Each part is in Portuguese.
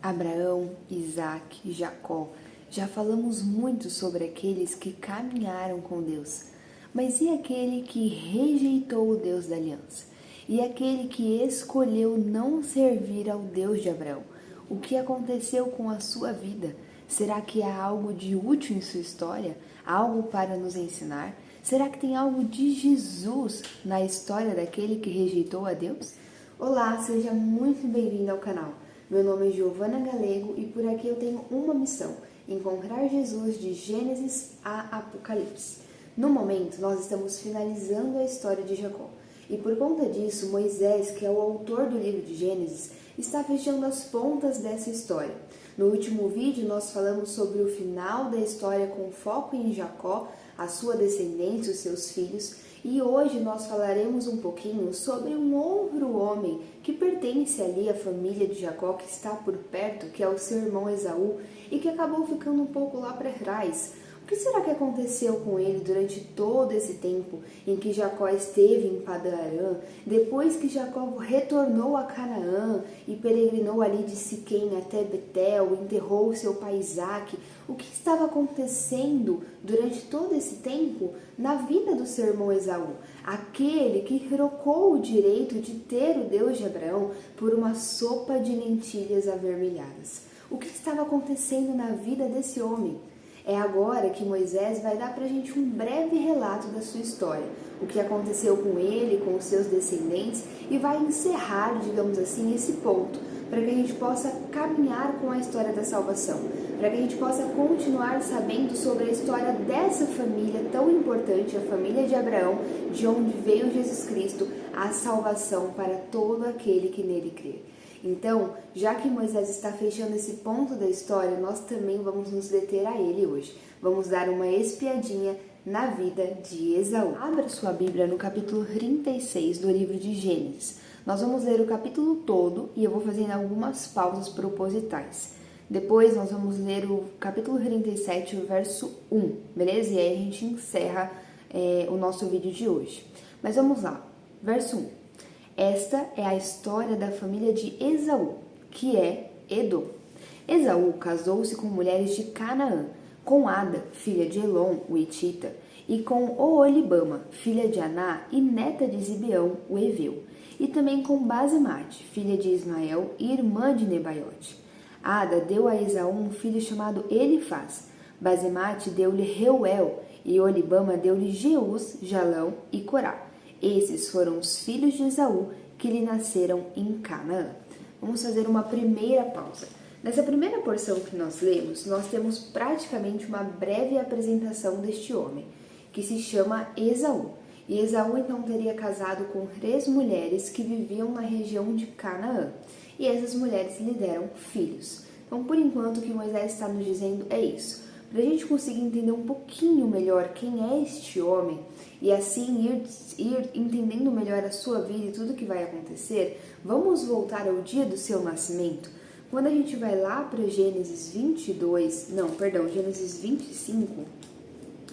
Abraão, Isaque e Jacó. Já falamos muito sobre aqueles que caminharam com Deus. Mas e aquele que rejeitou o Deus da aliança? E aquele que escolheu não servir ao Deus de Abraão? O que aconteceu com a sua vida? Será que há algo de útil em sua história? Algo para nos ensinar? Será que tem algo de Jesus na história daquele que rejeitou a Deus? Olá, seja muito bem-vindo ao canal. Meu nome é Giovana Galego e por aqui eu tenho uma missão: encontrar Jesus de Gênesis a Apocalipse. No momento, nós estamos finalizando a história de Jacó. E por conta disso, Moisés, que é o autor do livro de Gênesis, está fechando as pontas dessa história. No último vídeo, nós falamos sobre o final da história com foco em Jacó, a sua descendência, os seus filhos, e hoje nós falaremos um pouquinho sobre um outro homem que pertence ali à família de Jacó, que está por perto, que é o seu irmão Esaú, e que acabou ficando um pouco lá para trás. O que será que aconteceu com ele durante todo esse tempo em que Jacó esteve em Padã-Arã, depois que Jacó retornou a Canaã e peregrinou ali de Siquém até Betel, enterrou seu pai Isaque? O que estava acontecendo durante todo esse tempo na vida do seu irmão Esaú, aquele que trocou o direito de ter o Deus de Abraão por uma sopa de lentilhas avermelhadas? O que estava acontecendo na vida desse homem? É agora que Moisés vai dar para a gente um breve relato da sua história, o que aconteceu com ele, com os seus descendentes, e vai encerrar, digamos assim, esse ponto, para que a gente possa caminhar com a história da salvação, para que a gente possa continuar sabendo sobre a história dessa família tão importante, a família de Abraão, de onde veio Jesus Cristo, a salvação para todo aquele que nele crê. Então, já que Moisés está fechando esse ponto da história, nós também vamos nos deter a ele hoje. Vamos dar uma espiadinha na vida de Esaú. Abra sua Bíblia no capítulo 36 do livro de Gênesis. Nós vamos ler o capítulo todo e eu vou fazendo algumas pausas propositais. Depois nós vamos ler o capítulo 37, o verso 1, beleza? E aí a gente encerra o nosso vídeo de hoje. Mas vamos lá, verso 1. Esta é a história da família de Esaú, que é Edom. Esaú casou-se com mulheres de Canaã, com Ada, filha de Elon, o Hitita, e com Oolibama, filha de Aná e neta de Zibeão, o Eveu, e também com Basemate, filha de Ismael e irmã de Nebaiote. Ada deu a Esaú um filho chamado Elifaz. Basemate deu-lhe Reuel, e Oolibama deu-lhe Jeus, Jalão e Corá. Esses foram os filhos de Esaú que lhe nasceram em Canaã. Vamos fazer uma primeira pausa. Nessa primeira porção que nós lemos, nós temos praticamente uma breve apresentação deste homem, que se chama Esaú. E Esaú então teria casado com 3 mulheres que viviam na região de Canaã. E essas mulheres lhe deram filhos. Então, por enquanto, o que Moisés está nos dizendo é isso. Para a gente conseguir entender um pouquinho melhor quem é este homem e assim ir entendendo melhor a sua vida e tudo que vai acontecer, vamos voltar ao dia do seu nascimento. Quando a gente vai lá para Gênesis 25,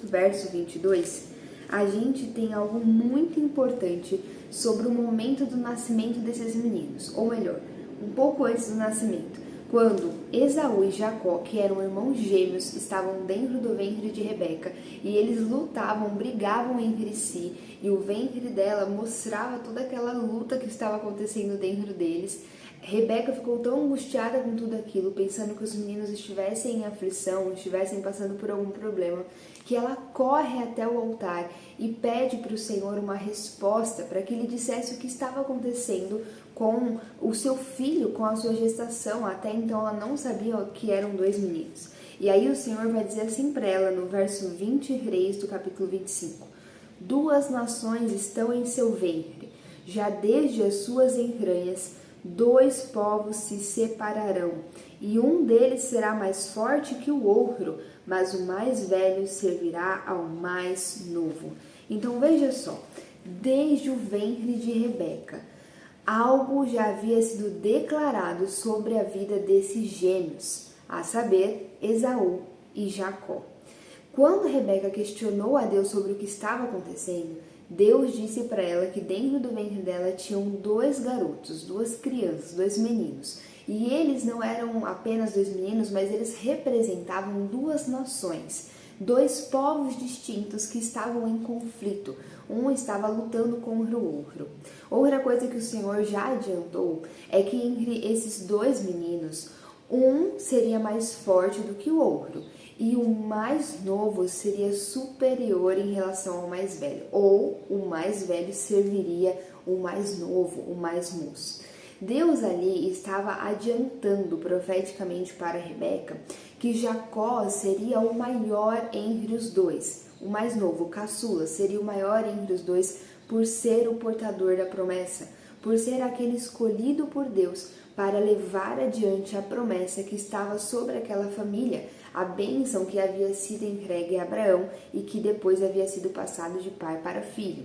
verso 22, a gente tem algo muito importante sobre o momento do nascimento desses meninos, ou melhor, um pouco antes do nascimento. Quando Esaú e Jacó, que eram irmãos gêmeos, estavam dentro do ventre de Rebeca e eles lutavam, brigavam entre si e o ventre dela mostrava toda aquela luta que estava acontecendo dentro deles, Rebeca ficou tão angustiada com tudo aquilo, pensando que os meninos estivessem em aflição, estivessem passando por algum problema, que ela corre até o altar e pede para o Senhor uma resposta para que ele dissesse o que estava acontecendo com o seu filho, com a sua gestação. Até então ela não sabia que eram 2 meninos. E aí o Senhor vai dizer assim para ela no verso 23 do capítulo 25: 2 nações estão em seu ventre, já desde as suas entranhas 2 povos se separarão, e um deles será mais forte que o outro, mas o mais velho servirá ao mais novo. Então veja só, desde o ventre de Rebeca, algo já havia sido declarado sobre a vida desses gêmeos, a saber, Esaú e Jacó. Quando Rebeca questionou a Deus sobre o que estava acontecendo, Deus disse para ela que dentro do ventre dela tinham 2 garotos, 2 crianças, 2 meninos. E eles não eram apenas dois meninos, mas eles representavam duas nações, dois povos distintos que estavam em conflito. Um estava lutando contra o outro. Outra coisa que o Senhor já adiantou é que entre esses dois meninos, um seria mais forte do que o outro, e o mais novo seria superior em relação ao mais velho, ou o mais velho serviria o mais novo, o mais moço. Deus ali estava adiantando profeticamente para Rebeca que Jacó seria o maior entre os dois. O mais novo, o caçula, seria o maior entre os dois por ser o portador da promessa, por ser aquele escolhido por Deus para levar adiante a promessa que estava sobre aquela família, a bênção que havia sido entregue a Abraão e que depois havia sido passado de pai para filho.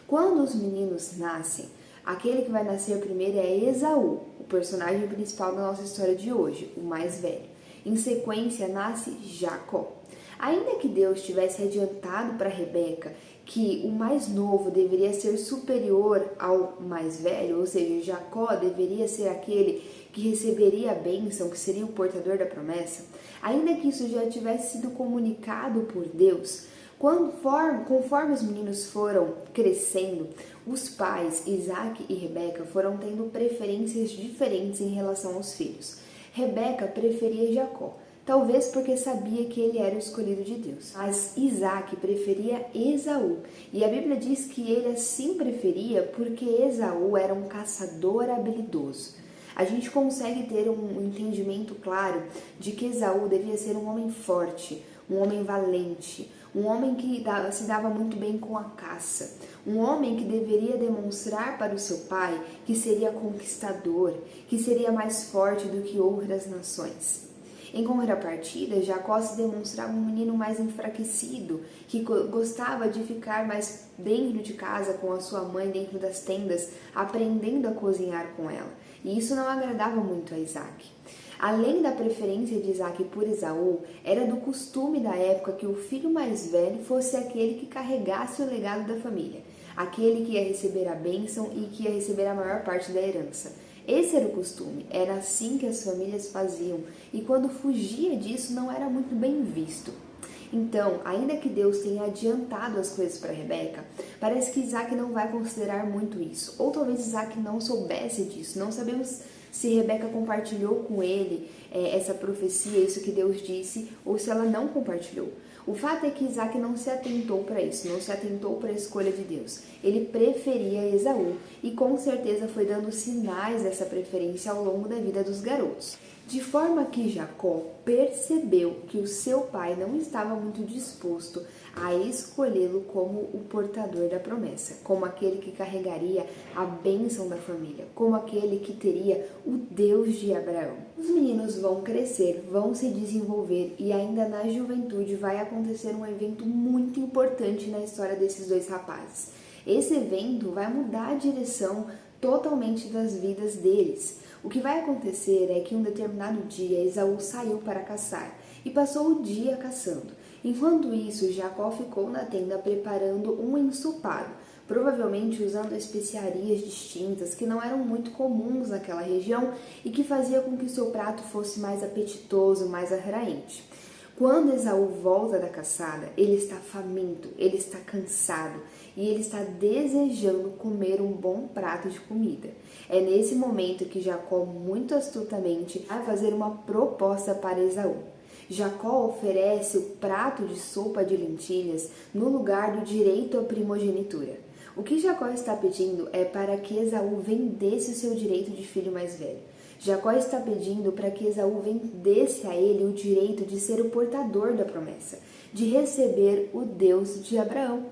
Quando os meninos nascem, aquele que vai nascer primeiro é Esaú, o personagem principal da nossa história de hoje, o mais velho. Em sequência, nasce Jacó. Ainda que Deus tivesse adiantado para Rebeca que o mais novo deveria ser superior ao mais velho, ou seja, Jacó deveria ser aquele que receberia a bênção, que seria o portador da promessa, ainda que isso já tivesse sido comunicado por Deus, conforme os meninos foram crescendo, os pais, Isaac e Rebeca, foram tendo preferências diferentes em relação aos filhos. Rebeca preferia Jacó, talvez porque sabia que ele era o escolhido de Deus. Mas Isaac preferia Esaú, e a Bíblia diz que ele assim preferia porque Esaú era um caçador habilidoso. A gente consegue ter um entendimento claro de que Esaú devia ser um homem forte, um homem valente, um homem que se dava muito bem com a caça, um homem que deveria demonstrar para o seu pai que seria conquistador, que seria mais forte do que outras nações. Em contrapartida, Jacó se demonstrava um menino mais enfraquecido, que gostava de ficar mais dentro de casa com a sua mãe, dentro das tendas, aprendendo a cozinhar com ela. E isso não agradava muito a Isaac. Além da preferência de Isaac por Esaú, era do costume da época que o filho mais velho fosse aquele que carregasse o legado da família, aquele que ia receber a bênção e que ia receber a maior parte da herança. Esse era o costume, era assim que as famílias faziam, e quando fugia disso não era muito bem visto. Então, ainda que Deus tenha adiantado as coisas para Rebeca, parece que Isaac não vai considerar muito isso, ou talvez Isaac não soubesse disso, não sabemos se Rebeca compartilhou com ele essa profecia, isso que Deus disse, ou se ela não compartilhou. O fato é que Isaac não se atentou para isso, não se atentou para a escolha de Deus. Ele preferia Esaú e com certeza foi dando sinais dessa preferência ao longo da vida dos garotos. De forma que Jacó percebeu que o seu pai não estava muito disposto a escolhê-lo como o portador da promessa, como aquele que carregaria a bênção da família, como aquele que teria o Deus de Abraão. Os meninos vão crescer, vão se desenvolver e ainda na juventude vai acontecer um evento muito importante na história desses dois rapazes. Esse evento vai mudar a direção totalmente das vidas deles. O que vai acontecer é que um determinado dia Esaú saiu para caçar e passou o dia caçando. Enquanto isso, Jacó ficou na tenda preparando um ensopado, provavelmente usando especiarias distintas que não eram muito comuns naquela região e que fazia com que o seu prato fosse mais apetitoso, mais atraente. Quando Esaú volta da caçada, ele está faminto, ele está cansado e ele está desejando comer um bom prato de comida. É nesse momento que Jacó, muito astutamente, vai fazer uma proposta para Esaú. Jacó oferece o prato de sopa de lentilhas no lugar do direito à primogenitura. O que Jacó está pedindo é para que Esaú vendesse o seu direito de filho mais velho. Jacó está pedindo para que Esaú vendesse a ele o direito de ser o portador da promessa, de receber o Deus de Abraão.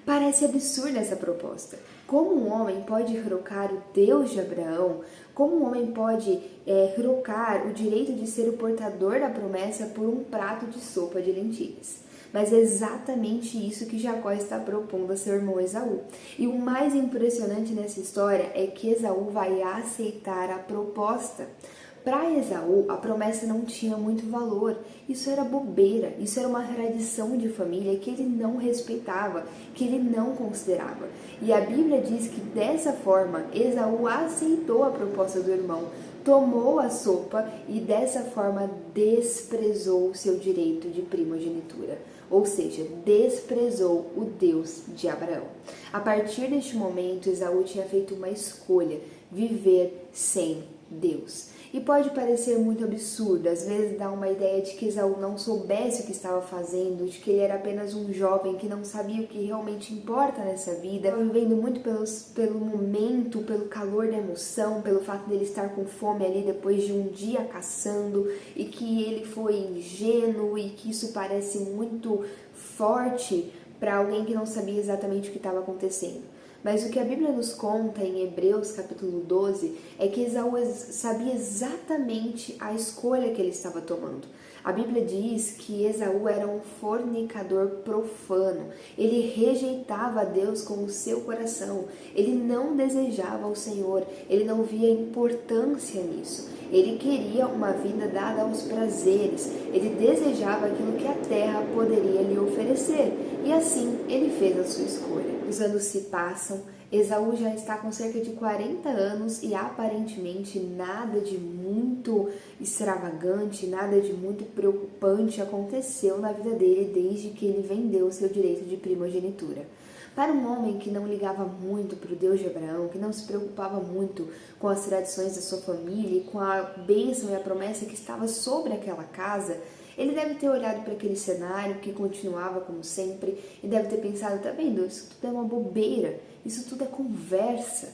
Parece absurda essa proposta. Como um homem pode trocar o Deus de Abraão? Como um homem pode trocar o direito de ser o portador da promessa por um prato de sopa de lentilhas? Mas é exatamente isso que Jacó está propondo a seu irmão Esaú. E o mais impressionante nessa história é que Esaú vai aceitar a proposta. Para Esaú, a promessa não tinha muito valor. Isso era bobeira, isso era uma tradição de família que ele não respeitava, que ele não considerava. E a Bíblia diz que dessa forma, Esaú aceitou a proposta do irmão, tomou a sopa e dessa forma desprezou o seu direito de primogenitura, ou seja, desprezou o Deus de Abraão. A partir deste momento, Esaú tinha feito uma escolha: viver sem Deus. E pode parecer muito absurdo, às vezes dá uma ideia de que Esaú não soubesse o que estava fazendo, de que ele era apenas um jovem que não sabia o que realmente importa nessa vida, vivendo muito pelo momento, pelo calor da emoção, pelo fato dele estar com fome ali depois de um dia caçando, e que ele foi ingênuo e que isso parece muito forte para alguém que não sabia exatamente o que estava acontecendo. Mas o que a Bíblia nos conta em Hebreus capítulo 12 é que Esaú sabia exatamente a escolha que ele estava tomando. A Bíblia diz que Esaú era um fornicador profano. Ele rejeitava a Deus com o seu coração. Ele não desejava o Senhor. Ele não via importância nisso. Ele queria uma vida dada aos prazeres. Ele desejava aquilo que a terra poderia lhe oferecer. E assim ele fez a sua escolha. Os anos se passam, Esaú já está com cerca de 40 anos e aparentemente nada de muito extravagante, nada de muito preocupante aconteceu na vida dele desde que ele vendeu o seu direito de primogenitura. Para um homem que não ligava muito para o Deus de Abraão, que não se preocupava muito com as tradições da sua família e com a bênção e a promessa que estava sobre aquela casa, ele deve ter olhado para aquele cenário que continuava como sempre e deve ter pensado: tá vendo, isso tudo é uma bobeira, isso tudo é conversa.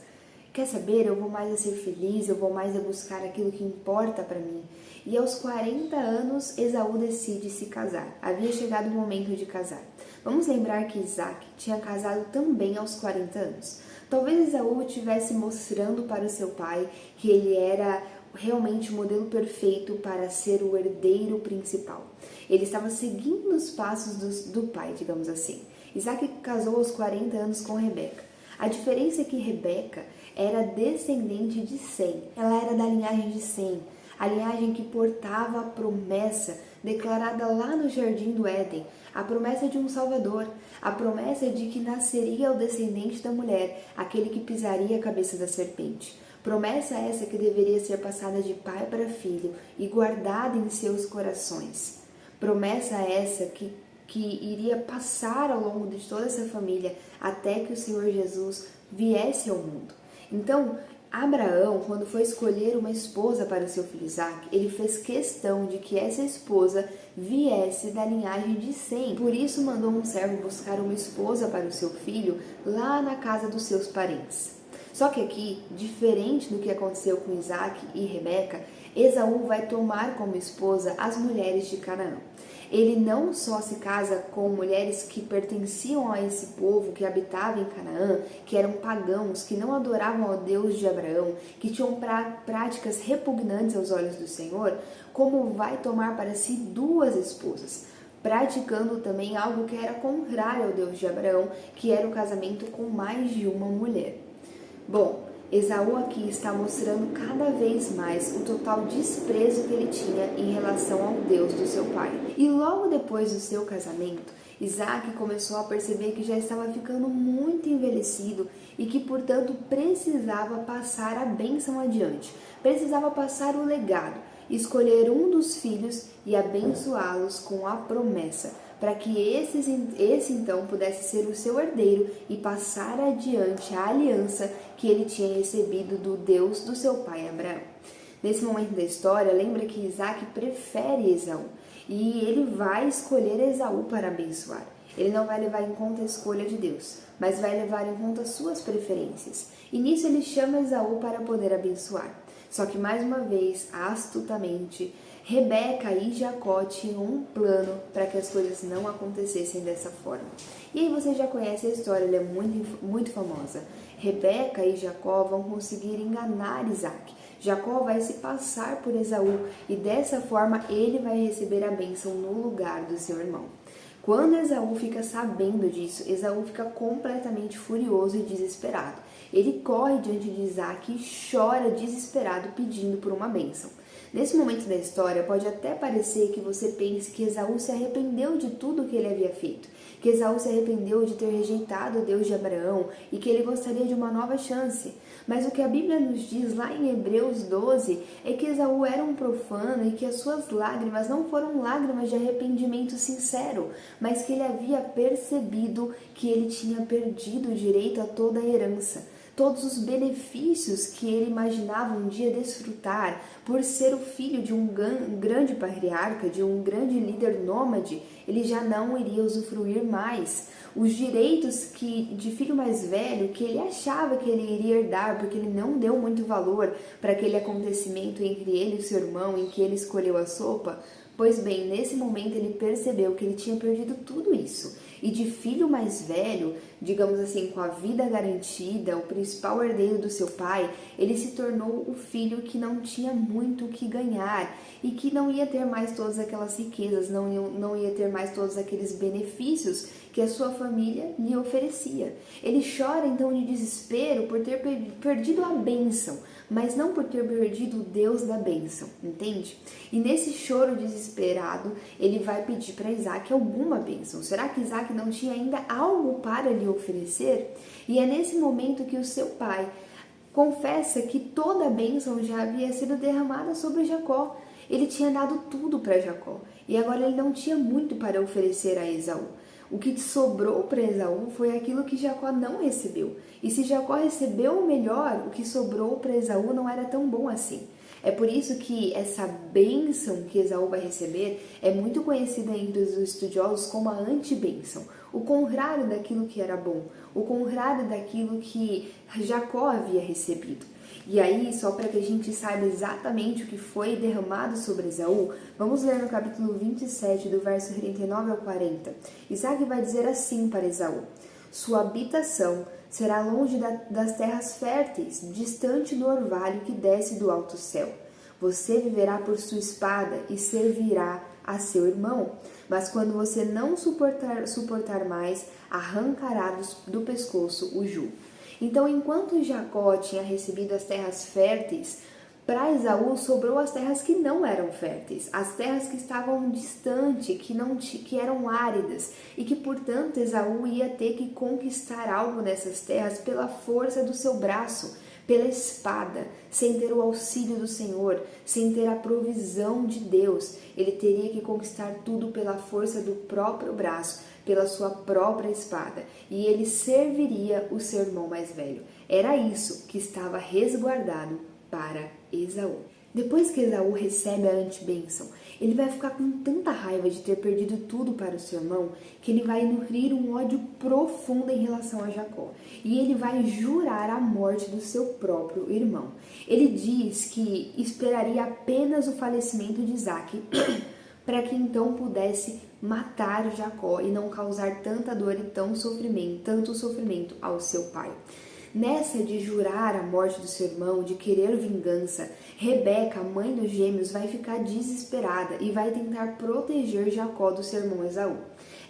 Quer saber, eu vou mais a ser feliz, eu vou mais a buscar aquilo que importa para mim. E aos 40 anos, Esaú decide se casar. Havia chegado o momento de casar. Vamos lembrar que Isaac tinha casado também aos 40 anos. Talvez Esaú estivesse mostrando para o seu pai que ele era realmente o modelo perfeito para ser o herdeiro principal. Ele estava seguindo os passos do pai, digamos assim. Isaac casou aos 40 anos com Rebeca. A diferença é que Rebeca era descendente de Sem. Ela era da linhagem de Sem, a linhagem que portava a promessa declarada lá no Jardim do Éden, a promessa de um Salvador, a promessa de que nasceria o descendente da mulher, aquele que pisaria a cabeça da serpente. Promessa essa que deveria ser passada de pai para filho e guardada em seus corações. Promessa essa que iria passar ao longo de toda essa família até que o Senhor Jesus viesse ao mundo. Então, Abraão, quando foi escolher uma esposa para o seu filho Isaac, ele fez questão de que essa esposa viesse da linhagem de Sem. Por isso mandou um servo buscar uma esposa para o seu filho lá na casa dos seus parentes. Só que aqui, diferente do que aconteceu com Isaac e Rebeca, Esaú vai tomar como esposa as mulheres de Canaã. Ele não só se casa com mulheres que pertenciam a esse povo que habitava em Canaã, que eram pagãos, que não adoravam ao Deus de Abraão, que tinham práticas repugnantes aos olhos do Senhor, como vai tomar para si duas esposas, praticando também algo que era contrário ao Deus de Abraão, que era o casamento com mais de uma mulher. Bom, Esaú aqui está mostrando cada vez mais o total desprezo que ele tinha em relação ao Deus do seu pai. E logo depois do seu casamento, Isaac começou a perceber que já estava ficando muito envelhecido e que, portanto, precisava passar a bênção adiante, precisava passar o legado, escolher um dos filhos e abençoá-los com a promessa, para que esse então pudesse ser o seu herdeiro e passar adiante a aliança que ele tinha recebido do Deus do seu pai Abraão. Nesse momento da história, lembra que Isaac prefere Esaú e ele vai escolher Esaú para abençoar. Ele não vai levar em conta a escolha de Deus, mas vai levar em conta suas preferências. E nisso ele chama Esaú para poder abençoar. Só que mais uma vez, astutamente, Rebeca e Jacó tinham um plano para que as coisas não acontecessem dessa forma. E aí você já conhece a história, ela é muito famosa. Rebeca e Jacó vão conseguir enganar Isaac. Jacó vai se passar por Esaú e dessa forma ele vai receber a bênção no lugar do seu irmão. Quando Esaú fica sabendo disso, Esaú fica completamente furioso e desesperado. Ele corre diante de Isaac e chora desesperado pedindo por uma bênção. Nesse momento da história, pode até parecer que você pense que Esaú se arrependeu de tudo que ele havia feito, que Esaú se arrependeu de ter rejeitado o Deus de Abraão e que ele gostaria de uma nova chance. Mas o que a Bíblia nos diz lá em Hebreus 12 é que Esaú era um profano e que as suas lágrimas não foram lágrimas de arrependimento sincero, mas que ele havia percebido que ele tinha perdido o direito a toda a herança. Todos os benefícios que ele imaginava um dia desfrutar por ser o filho de um grande patriarca, de um grande líder nômade, ele já não iria usufruir mais. Os direitos de filho mais velho que ele achava que ele iria herdar, porque ele não deu muito valor para aquele acontecimento entre ele e seu irmão em que ele escolheu a sopa, pois bem, nesse momento ele percebeu que ele tinha perdido tudo isso. E de filho mais velho, digamos assim, com a vida garantida, o principal herdeiro do seu pai, ele se tornou o filho que não tinha muito o que ganhar e que não ia ter mais todas aquelas riquezas, não ia ter mais todos aqueles benefícios que a sua família lhe oferecia. Ele chora então de desespero por ter perdido a bênção, mas não por ter perdido o Deus da bênção, entende? E nesse choro desesperado, ele vai pedir para Isaac alguma bênção. Será que Isaac não tinha ainda algo para lhe oferecer? E é nesse momento que o seu pai confessa que toda a bênção já havia sido derramada sobre Jacó. Ele tinha dado tudo para Jacó e agora ele não tinha muito para oferecer a Esaú. O que sobrou para Esaú foi aquilo que Jacó não recebeu. E se Jacó recebeu o melhor, o que sobrou para Esaú não era tão bom assim. É por isso que essa bênção que Esaú vai receber é muito conhecida entre os estudiosos como a antibênção, o contrário daquilo que era bom, o contrário daquilo que Jacó havia recebido. E aí, só para que a gente saiba exatamente o que foi derramado sobre Esaú, vamos ler no capítulo 27, do verso 39 ao 40. Isaac vai dizer assim para Esaú: sua habitação será longe das terras férteis, distante do orvalho que desce do alto céu. Você viverá por sua espada e servirá a seu irmão. Mas quando você não suportar mais, arrancará do pescoço o jugo. Então, enquanto Jacó tinha recebido as terras férteis, para Esaú sobrou as terras que não eram férteis, as terras que estavam distantes, que eram áridas e que, portanto, Esaú ia ter que conquistar algo nessas terras pela força do seu braço, pela espada, sem ter o auxílio do Senhor, sem ter a provisão de Deus. Ele teria que conquistar tudo pela força do próprio braço, pela sua própria espada, e ele serviria o seu irmão mais velho. Era isso que estava resguardado para Esaú. Depois que Esaú recebe a antibênção, ele vai ficar com tanta raiva de ter perdido tudo para o seu irmão, que ele vai nutrir um ódio profundo em relação a Jacó. E ele vai jurar a morte do seu próprio irmão. Ele diz que esperaria apenas o falecimento de Isaac para que então pudesse matar Jacó e não causar tanta dor e tanto sofrimento ao seu pai. Nessa de jurar a morte do seu irmão, de querer vingança, Rebeca, a mãe dos gêmeos, vai ficar desesperada e vai tentar proteger Jacó do seu irmão Esaú.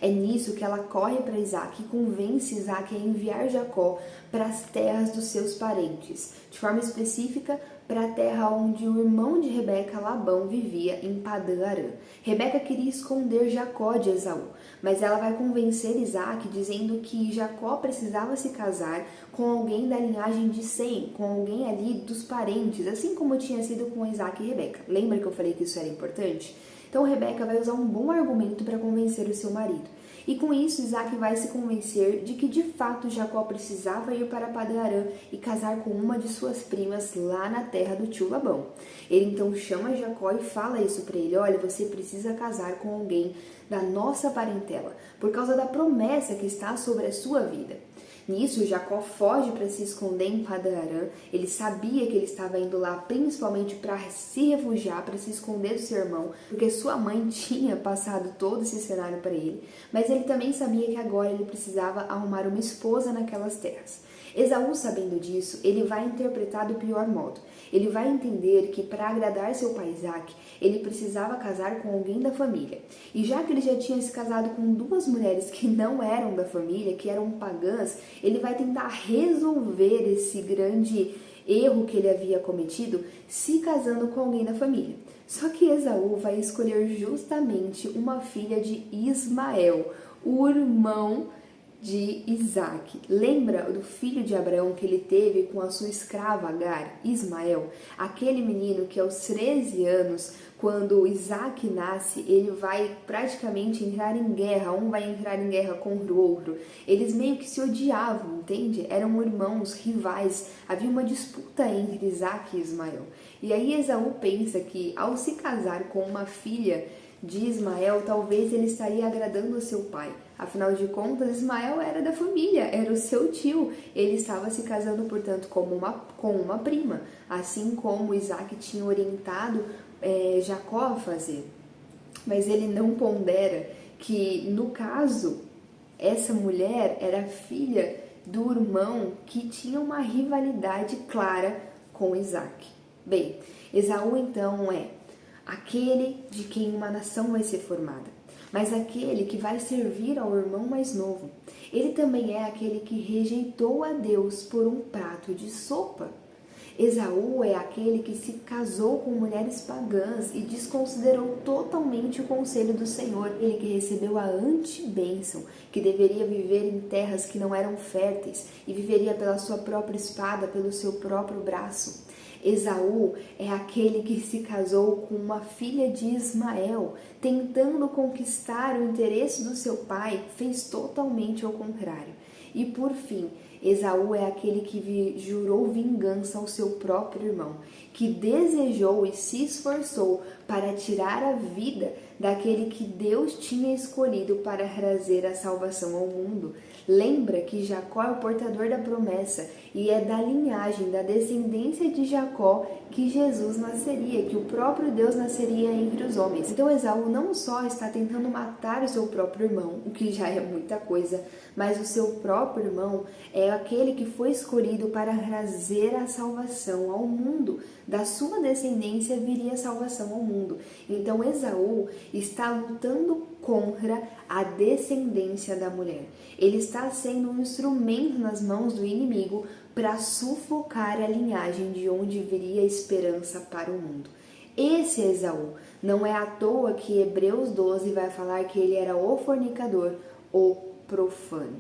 É nisso que ela corre para Isaac e convence Isaac a enviar Jacó para as terras dos seus parentes, de forma específica para a terra onde o irmão de Rebeca, Labão, vivia, em Padã-Arã. Rebeca queria esconder Jacó de Esaú, mas ela vai convencer Isaac dizendo que Jacó precisava se casar com alguém da linhagem de Sem, com alguém ali dos parentes, assim como tinha sido com Isaac e Rebeca. Lembra que eu falei que isso era importante? Então Rebeca vai usar um bom argumento para convencer o seu marido. E com isso, Isaac vai se convencer de que de fato Jacó precisava ir para Padã-Arã e casar com uma de suas primas lá na terra do tio Labão. Ele então chama Jacó e fala isso para ele: olha, você precisa casar com alguém da nossa parentela, por causa da promessa que está sobre a sua vida. Nisso, Jacó foge para se esconder em Padã-Arã. Ele sabia que ele estava indo lá principalmente para se refugiar, para se esconder do seu irmão, porque sua mãe tinha passado todo esse cenário para ele. Mas ele também sabia que agora ele precisava arrumar uma esposa naquelas terras. Esaú, sabendo disso, ele vai interpretar do pior modo. Ele vai entender que para agradar seu pai Isaac, ele precisava casar com alguém da família. E já que ele já tinha se casado com duas mulheres que não eram da família, que eram pagãs, ele vai tentar resolver esse grande erro que ele havia cometido se casando com alguém da família. Só que Esaú vai escolher justamente uma filha de Ismael, o irmão de Isaac. Lembra do filho de Abraão que ele teve com a sua escrava Agar, Ismael? Aquele menino que aos 13 anos, quando Isaac nasce, ele vai praticamente entrar em guerra, um vai entrar em guerra contra o outro. Eles meio que se odiavam, entende? Eram irmãos, rivais, havia uma disputa entre Isaac e Ismael. E aí Esaú pensa que ao se casar com uma filha de Ismael, talvez ele estaria agradando o seu pai. Afinal de contas, Ismael era da família, era o seu tio. Ele estava se casando, portanto, com uma prima, assim como Isaac tinha orientado Jacó a fazer. Mas ele não pondera que, no caso, essa mulher era filha do irmão que tinha uma rivalidade clara com Isaac. Bem, Esaú então é aquele de quem uma nação vai ser formada, mas aquele que vai servir ao irmão mais novo. Ele também é aquele que rejeitou a Deus por um prato de sopa. Esaú é aquele que se casou com mulheres pagãs e desconsiderou totalmente o conselho do Senhor. Ele que recebeu a antibênção, que deveria viver em terras que não eram férteis e viveria pela sua própria espada, pelo seu próprio braço. Esaú é aquele que se casou com uma filha de Ismael, tentando conquistar o interesse do seu pai, fez totalmente ao contrário. E por fim, Esaú é aquele que jurou vingança ao seu próprio irmão, que desejou e se esforçou para tirar a vida daquele que Deus tinha escolhido para trazer a salvação ao mundo. Lembra que Jacó é o portador da promessa e é da linhagem, da descendência de Jacó que Jesus nasceria, que o próprio Deus nasceria entre os homens. Então Esaú não só está tentando matar o seu próprio irmão, o que já é muita coisa, mas o seu próprio irmão é aquele que foi escolhido para trazer a salvação ao mundo. Da sua descendência viria a salvação ao mundo. Então Esaú está lutando contra a descendência da mulher. Ele está sendo um instrumento nas mãos do inimigo para sufocar a linhagem de onde viria a esperança para o mundo. Esse é Esaú. Não é à toa que Hebreus 12 vai falar que ele era o fornicador, o profano.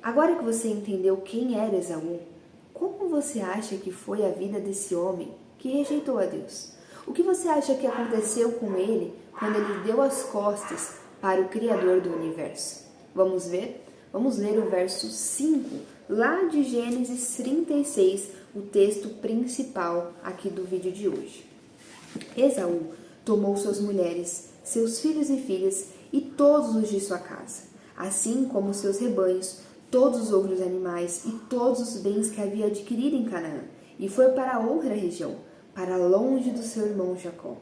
Agora que você entendeu quem era Esaú, como você acha que foi a vida desse homem que rejeitou a Deus? O que você acha que aconteceu com ele quando ele deu as costas para o Criador do universo? Vamos ver? Vamos ler o verso 5, lá de Gênesis 36, o texto principal aqui do vídeo de hoje. Esaú tomou suas mulheres, seus filhos e filhas e todos os de sua casa, assim como seus rebanhos, todos os outros animais e todos os bens que havia adquirido em Canaã, e foi para outra região, para longe do seu irmão Jacó.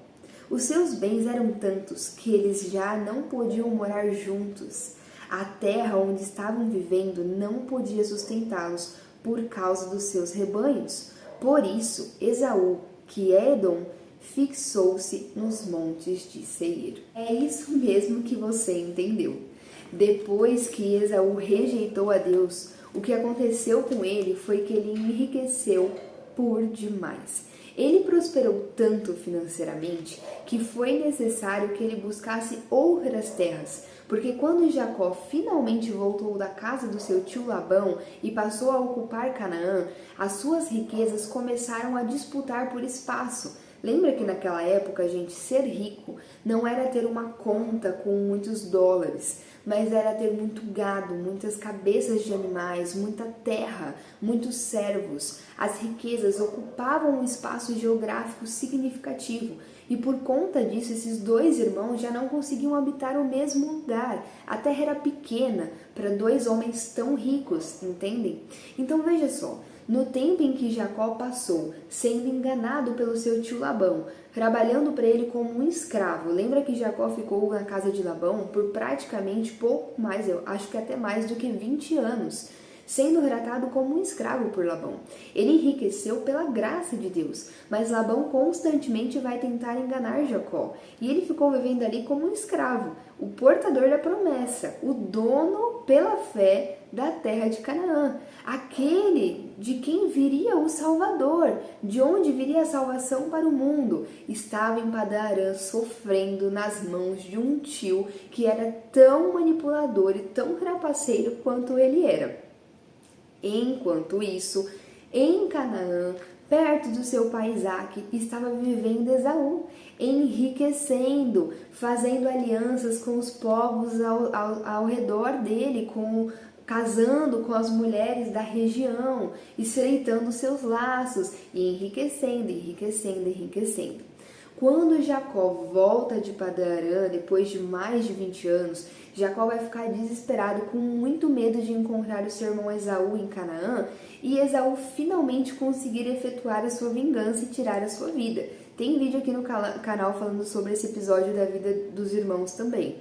Os seus bens eram tantos que eles já não podiam morar juntos. A terra onde estavam vivendo não podia sustentá-los por causa dos seus rebanhos. Por isso, Esaú, que é Edom, fixou-se nos montes de Seir. É isso mesmo que você entendeu. Depois que Esaú rejeitou a Deus, o que aconteceu com ele foi que ele enriqueceu por demais. Ele prosperou tanto financeiramente que foi necessário que ele buscasse outras terras, porque quando Jacó finalmente voltou da casa do seu tio Labão e passou a ocupar Canaã, as suas riquezas começaram a disputar por espaço. Lembra que naquela época, gente, ser rico não era ter uma conta com muitos dólares, mas era ter muito gado, muitas cabeças de animais, muita terra, muitos servos. As riquezas ocupavam um espaço geográfico significativo e por conta disso esses dois irmãos já não conseguiam habitar o mesmo lugar. A terra era pequena para dois homens tão ricos, entendem? Então veja só. No tempo em que Jacó passou, sendo enganado pelo seu tio Labão, trabalhando para ele como um escravo. Lembra que Jacó ficou na casa de Labão por praticamente pouco mais, eu acho que até mais do que 20 anos, sendo tratado como um escravo por Labão. Ele enriqueceu pela graça de Deus, mas Labão constantemente vai tentar enganar Jacó. E ele ficou vivendo ali como um escravo, o portador da promessa, o dono pela fé da terra de Canaã, aquele de quem viria o Salvador, de onde viria a salvação para o mundo, estava em Padan-Aram sofrendo nas mãos de um tio que era tão manipulador e tão trapaceiro quanto ele era. Enquanto isso, em Canaã, perto do seu pai Isaque, estava vivendo Esaú, enriquecendo, fazendo alianças com os povos ao redor dele, casando com as mulheres da região, estreitando seus laços e enriquecendo, enriquecendo, enriquecendo. Quando Jacó volta de Padan-Aram, depois de mais de 20 anos, Jacó vai ficar desesperado, com muito medo de encontrar o seu irmão Esaú em Canaã e Esaú finalmente conseguir efetuar a sua vingança e tirar a sua vida. Tem vídeo aqui no canal falando sobre esse episódio da vida dos irmãos também.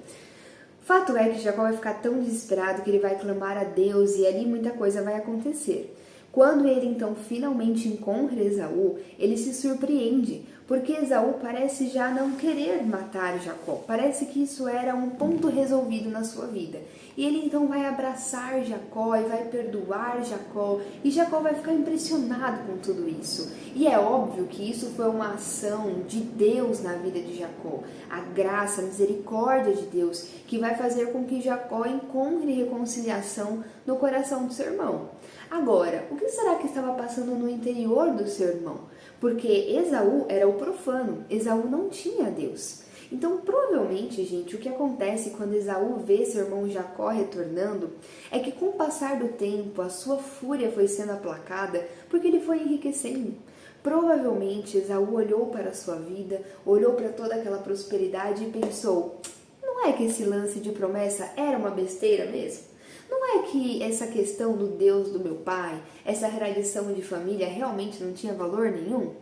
Fato é que Jacó vai ficar tão desesperado que ele vai clamar a Deus e ali muita coisa vai acontecer. Quando ele então finalmente encontra Esaú, ele se surpreende, porque Esaú parece já não querer matar Jacó, parece que isso era um ponto resolvido na sua vida. E ele então vai abraçar Jacó e vai perdoar Jacó, e Jacó vai ficar impressionado com tudo isso. E é óbvio que isso foi uma ação de Deus na vida de Jacó, a graça, a misericórdia de Deus, que vai fazer com que Jacó encontre reconciliação no coração do seu irmão. Agora, o que será que estava passando no interior do seu irmão? Porque Esaú era o profano, Esaú não tinha Deus. Então, provavelmente, gente, o que acontece quando Esaú vê seu irmão Jacó retornando é que com o passar do tempo, a sua fúria foi sendo aplacada porque ele foi enriquecendo. Provavelmente, Esaú olhou para a sua vida, olhou para toda aquela prosperidade e pensou: não é que esse lance de promessa era uma besteira mesmo? Não é que essa questão do Deus do meu pai, essa tradição de família realmente não tinha valor nenhum?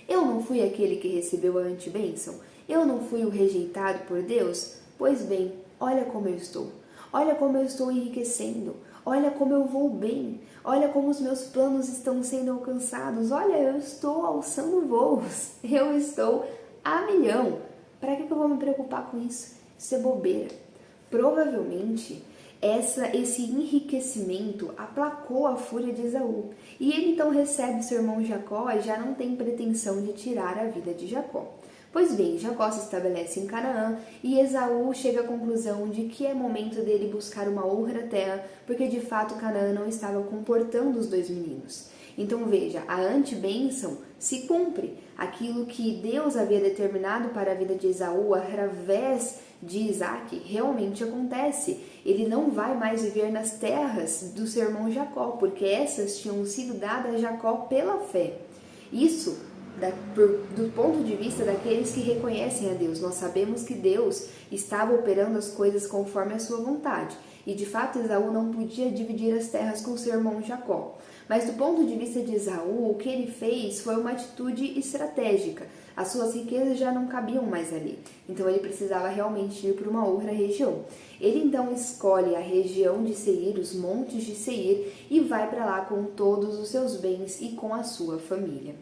Eu não fui aquele que recebeu a antibênção? Eu não fui o rejeitado por Deus? Pois bem, olha como eu estou. Olha como eu estou enriquecendo. Olha como eu vou bem. Olha como os meus planos estão sendo alcançados. Olha, eu estou alçando voos. Eu estou a milhão. Para que eu vou me preocupar com isso? Isso é bobeira. Provavelmente, esse enriquecimento aplacou a fúria de Esaú. E ele então recebe seu irmão Jacó e já não tem pretensão de tirar a vida de Jacó. Pois bem, Jacó se estabelece em Canaã e Esaú chega à conclusão de que é momento dele buscar uma outra terra, porque de fato Canaã não estava comportando os dois meninos. Então veja, a antibênção se cumpre. Aquilo que Deus havia determinado para a vida de Esaú através de Isaque realmente acontece. Ele não vai mais viver nas terras do seu irmão Jacó, porque essas tinham sido dadas a Jacó pela fé. Isso do ponto de vista daqueles que reconhecem a Deus. Nós sabemos que Deus estava operando as coisas conforme a sua vontade. E de fato Esaú não podia dividir as terras com seu irmão Jacó. Mas do ponto de vista de Esaú, o que ele fez foi uma atitude estratégica. As suas riquezas já não cabiam mais ali. Então ele precisava realmente ir para uma outra região. Ele então escolhe a região de Seir, os montes de Seir, e vai para lá com todos os seus bens e com a sua família.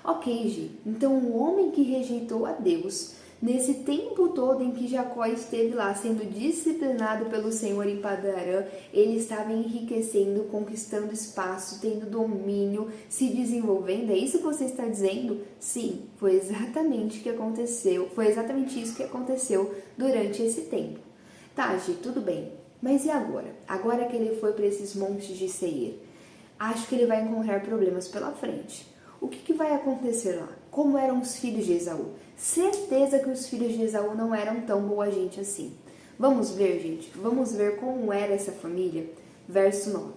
Ok, Gi, então o homem que rejeitou a Deus, nesse tempo todo em que Jacó esteve lá sendo disciplinado pelo Senhor em Padan-Aram, ele estava enriquecendo, conquistando espaço, tendo domínio, se desenvolvendo. É isso que você está dizendo? Sim, foi exatamente o que aconteceu, foi exatamente isso que aconteceu durante esse tempo. Tá, Gi, tudo bem, mas e agora? Agora que ele foi para esses montes de Seir, acho que ele vai encontrar problemas pela frente. O que vai acontecer lá? Como eram os filhos de Esaú? Certeza que os filhos de Esaú não eram tão boa gente assim. Vamos ver, gente. Vamos ver como era essa família. Verso 9.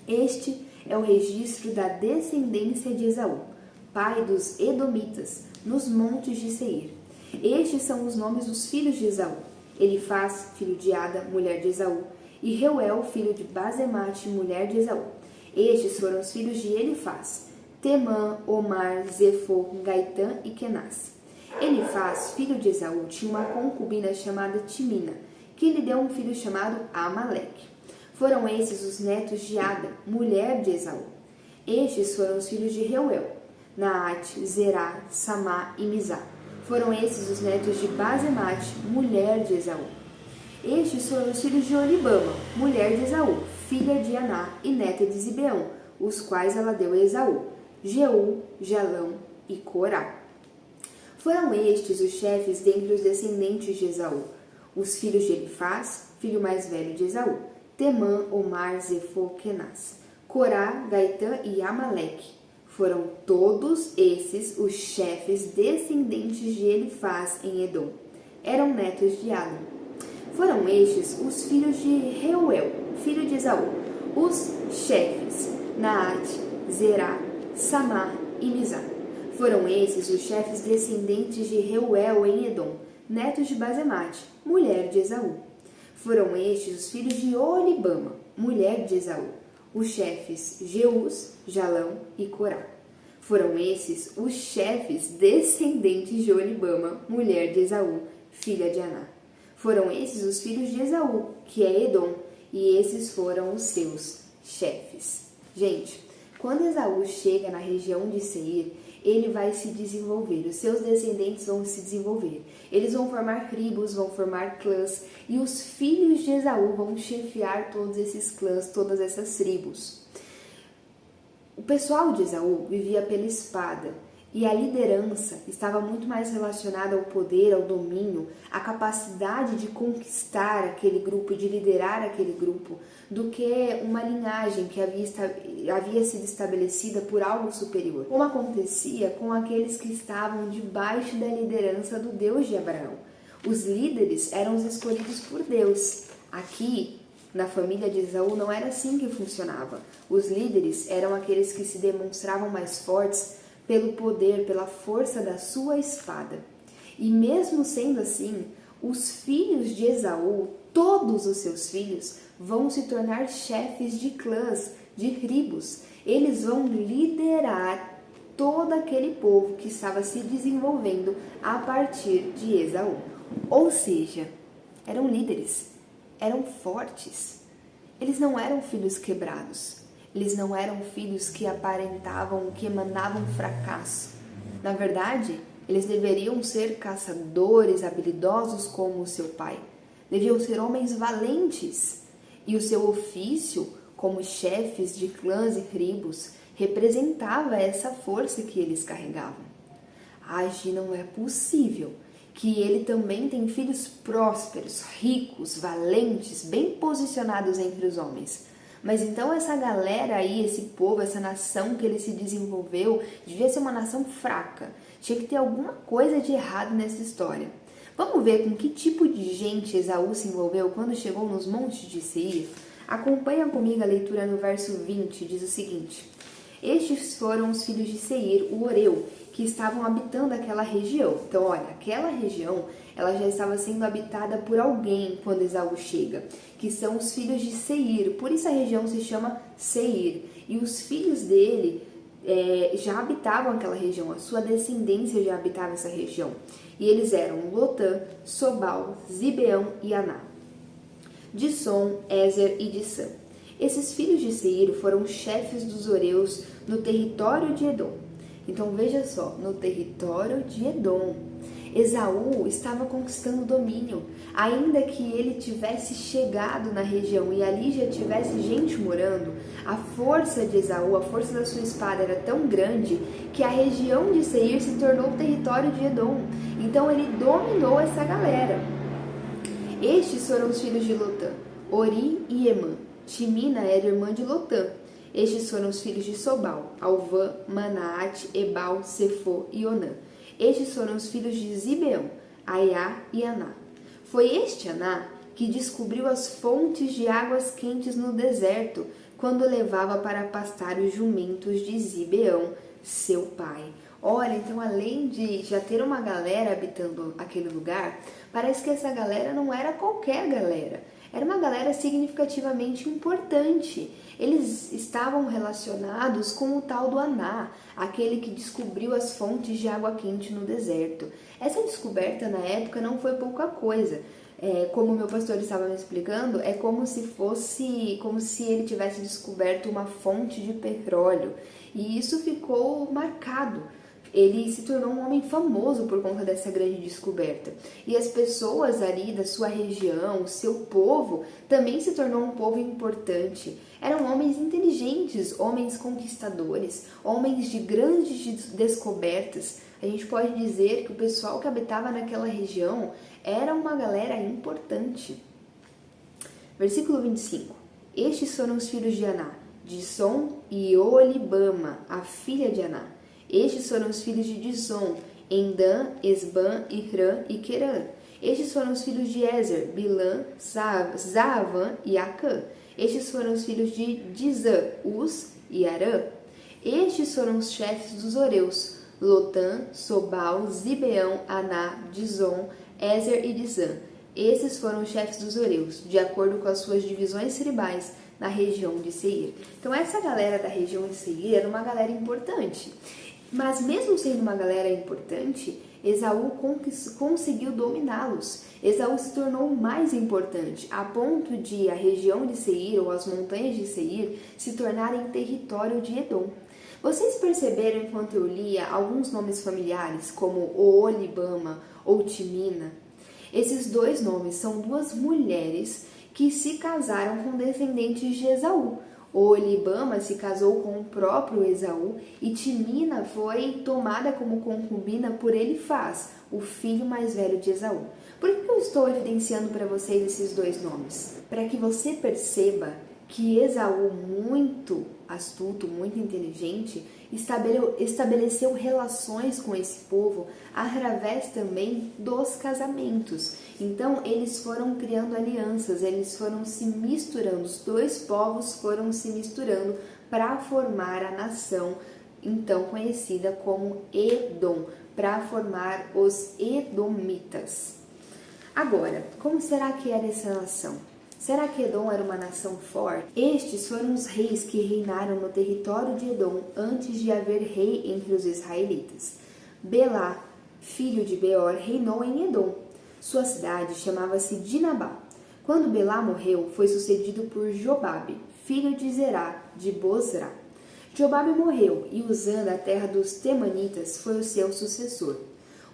Este é o registro da descendência de Esaú, pai dos Edomitas, nos montes de Seir. Estes são os nomes dos filhos de Esaú. Elifaz, filho de Ada, mulher de Esaú, e Reuel, filho de Basemate, mulher de Esaú. Estes foram os filhos de Elifaz: Temã, Omar, Zefô, Gaitã e Kenaz. Elifaz, filho de Esaú, tinha uma concubina chamada Timina, que lhe deu um filho chamado Amaleque. Foram esses os netos de Ada, mulher de Esaú. Estes foram os filhos de Reuel, Naate, Zerá, Samá e Mizá. Foram esses os netos de Basemate, mulher de Esaú. Estes foram os filhos de Olibama, mulher de Esaú, filha de Aná e neta de Zibeão, os quais ela deu a Esaú, Jeú, Jalão e Corá. Foram estes os chefes dentre os descendentes de Esaú, os filhos de Elifaz, filho mais velho de Esaú, Temã, Omar, Zefô, Kenaz, Corá, Gaitã e Amaleque. Foram todos esses os chefes descendentes de Elifaz em Edom. Eram netos de Adam. Foram estes os filhos de Reuel, filho de Esaú, os chefes, Naate, Zerá, Samá e Mizá. Foram esses os chefes descendentes de Reuel em Edom, netos de Basemate, mulher de Esaú. Foram estes os filhos de Olibama, mulher de Esaú, os chefes Jeús, Jalão e Corá. Foram esses os chefes descendentes de Olibama, mulher de Esaú, filha de Aná. Foram esses os filhos de Esaú, que é Edom, e esses foram os seus chefes. Gente, quando Esaú chega na região de Seir, ele vai se desenvolver, os seus descendentes vão se desenvolver. Eles vão formar tribos, vão formar clãs, e os filhos de Esaú vão chefiar todos esses clãs, todas essas tribos. O pessoal de Esaú vivia pela espada, e a liderança estava muito mais relacionada ao poder, ao domínio, à capacidade de conquistar aquele grupo, de liderar aquele grupo, do que uma linhagem que havia sido estabelecida por algo superior, como acontecia com aqueles que estavam debaixo da liderança do Deus de Abraão. Os líderes eram os escolhidos por Deus. Aqui, na família de Esaú, não era assim que funcionava. Os líderes eram aqueles que se demonstravam mais fortes pelo poder, pela força da sua espada. E mesmo sendo assim, os filhos de Esaú, todos os seus filhos, vão se tornar chefes de clãs, de tribos. Eles vão liderar todo aquele povo que estava se desenvolvendo a partir de Esaú. Ou seja, eram líderes, eram fortes. Eles não eram filhos quebrados. Eles não eram filhos que aparentavam, que emanavam fracasso. Na verdade, eles deveriam ser caçadores habilidosos como o seu pai. Deviam ser homens valentes. E o seu ofício, como chefes de clãs e tribos, representava essa força que eles carregavam. Não é possível que ele também tem filhos prósperos, ricos, valentes, bem posicionados entre os homens. Mas então essa galera aí, esse povo, essa nação que ele se desenvolveu, devia ser uma nação fraca. Tinha que ter alguma coisa de errado nessa história. Vamos ver com que tipo de gente Esaú se envolveu quando chegou nos montes de Seir? Acompanha comigo a leitura no verso 20, diz o seguinte: Estes foram os filhos de Seir, o Oreu, que estavam habitando aquela região. Então, olha, aquela região, ela já estava sendo habitada por alguém quando Esaú chega, que são os filhos de Seir. Por isso a região se chama Seir. E os filhos dele já habitavam aquela região, a sua descendência já habitava essa região. E eles eram Lotã, Sobal, Zibeão e Aná, Dissom, Ézer e Dissã. Esses filhos de Seir foram chefes dos Oreus no território de Edom. Então veja só, no território de Edom, Esaú estava conquistando domínio, ainda que ele tivesse chegado na região e ali já tivesse gente morando, a força de Esaú, a força da sua espada era tão grande que a região de Seir se tornou o território de Edom. Então ele dominou essa galera. Estes foram os filhos de Lotã, Ori e Emã. Timina era irmã de Lotã. Estes foram os filhos de Sobal, Alvã, Manaate, Ebal, Sefô e Onã. Estes foram os filhos de Zibeão, Aiá e Aná. Foi este Aná que descobriu as fontes de águas quentes no deserto, quando levava para pastar os jumentos de Zibeão, seu pai. Olha, então além de já ter uma galera habitando aquele lugar, parece que essa galera não era qualquer galera. Era uma galera significativamente importante. Eles estavam relacionados com o tal do Aná, aquele que descobriu as fontes de água quente no deserto. Essa descoberta na época não foi pouca coisa. Como meu pastor estava me explicando, é como se ele tivesse descoberto uma fonte de petróleo. E isso ficou marcado. Ele se tornou um homem famoso por conta dessa grande descoberta. E as pessoas ali da sua região, o seu povo, também se tornou um povo importante. Eram homens inteligentes, homens conquistadores, homens de grandes descobertas. A gente pode dizer que o pessoal que habitava naquela região era uma galera importante. Versículo 25. Estes foram os filhos de Aná, Disson e Oolibama, a filha de Aná. Estes foram os filhos de Disson, Endã, Esban, Irã e Querã. Estes foram os filhos de Ezer, Bilã, Zaavan e Acã. Estes foram os filhos de Dizã, Uz e Arã. Estes foram os chefes dos Oreus, Lotã, Sobal, Zibeão, Aná, Dizon, Ezer e Dizã. Esses foram os chefes dos Oreus, de acordo com as suas divisões tribais na região de Seir. Então essa galera da região de Seir era uma galera importante. Mas mesmo sendo uma galera importante, Esaú conseguiu dominá-los. Esaú se tornou mais importante, a ponto de a região de Seir, ou as montanhas de Seir, se tornarem território de Edom. Vocês perceberam, enquanto eu lia, alguns nomes familiares, como Oolibama ou Timina? Esses dois nomes são duas mulheres que se casaram com descendentes de Esaú. Oolibama se casou com o próprio Esaú e Timina foi tomada como concubina por Elifaz, o filho mais velho de Esaú. Por que eu estou evidenciando para vocês esses dois nomes? Para que você perceba que Esaú, muito astuto, muito inteligente, estabeleceu relações com esse povo através também dos casamentos. Então, eles foram criando alianças, eles foram se misturando, os dois povos foram se misturando para formar a nação, então conhecida como Edom, para formar os Edomitas. Agora, como será que era essa nação? Será que Edom era uma nação forte? Estes foram os reis que reinaram no território de Edom antes de haver rei entre os israelitas. Belá, filho de Beor, reinou em Edom. Sua cidade chamava-se Dinabá. Quando Belá morreu, foi sucedido por Jobabe, filho de Zerá, de Bozrá. Jobabe morreu e Uzã, da terra dos Temanitas, foi o seu sucessor.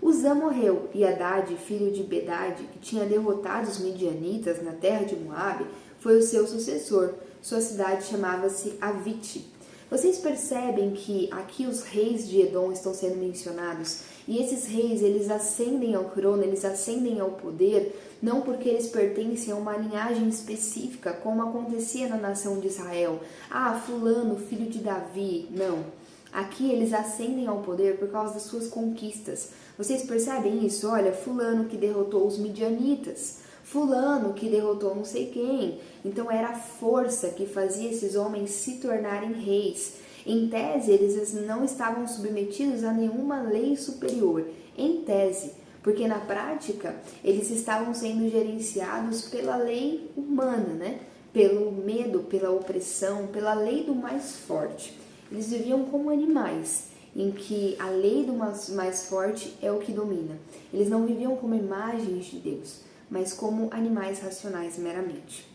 Uzã morreu e Hadade, filho de Bedade, que tinha derrotado os midianitas na terra de Moabe, foi o seu sucessor. Sua cidade chamava-se Avite. Vocês percebem que aqui os reis de Edom estão sendo mencionados, e esses reis, eles ascendem ao trono, eles ascendem ao poder, não porque eles pertencem a uma linhagem específica, como acontecia na nação de Israel. Fulano, filho de Davi. Não. Aqui eles ascendem ao poder por causa das suas conquistas. Vocês percebem isso? Olha, fulano que derrotou os midianitas, fulano que derrotou não sei quem. Então era a força que fazia esses homens se tornarem reis. Em tese, eles não estavam submetidos a nenhuma lei superior. Em tese, porque na prática eles estavam sendo gerenciados pela lei humana, né? Pelo medo, pela opressão, pela lei do mais forte. Eles viviam como animais, em que a lei do mais forte é o que domina. Eles não viviam como imagens de Deus, mas como animais racionais meramente.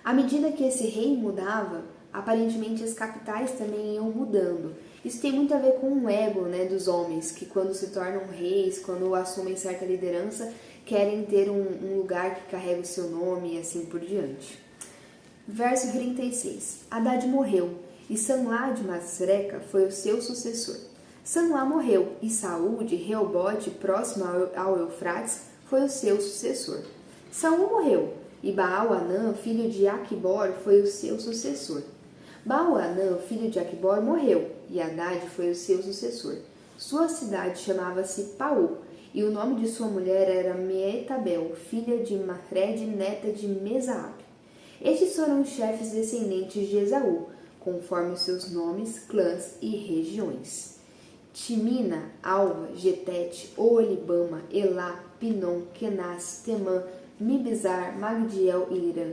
À medida que esse rei mudava, aparentemente as capitais também iam mudando. Isso tem muito a ver com o ego, né, dos homens, que quando se tornam reis, quando assumem certa liderança, querem ter um lugar que carrega o seu nome e assim por diante. Verso 36. Hadade morreu, e Sanlá de Masreca foi o seu sucessor. Sanlá morreu, e Saul de Reobote, próximo ao Eufrates, foi o seu sucessor. Saul morreu, e Baal-Anã, filho de Aquibor, foi o seu sucessor. Baal-Anã, filho de Aquibor, morreu, e Hadade foi o seu sucessor. Sua cidade chamava-se Paú, e o nome de sua mulher era Meetabel, filha de Macred, neta de Mesaabe. Estes foram os chefes descendentes de Esaú, conforme os seus nomes, clãs e regiões. Timina, Alva, Getete, Oolibama, Elá, Pinom, Kenaz, Temã, Mibzar, Magdiel e Irã.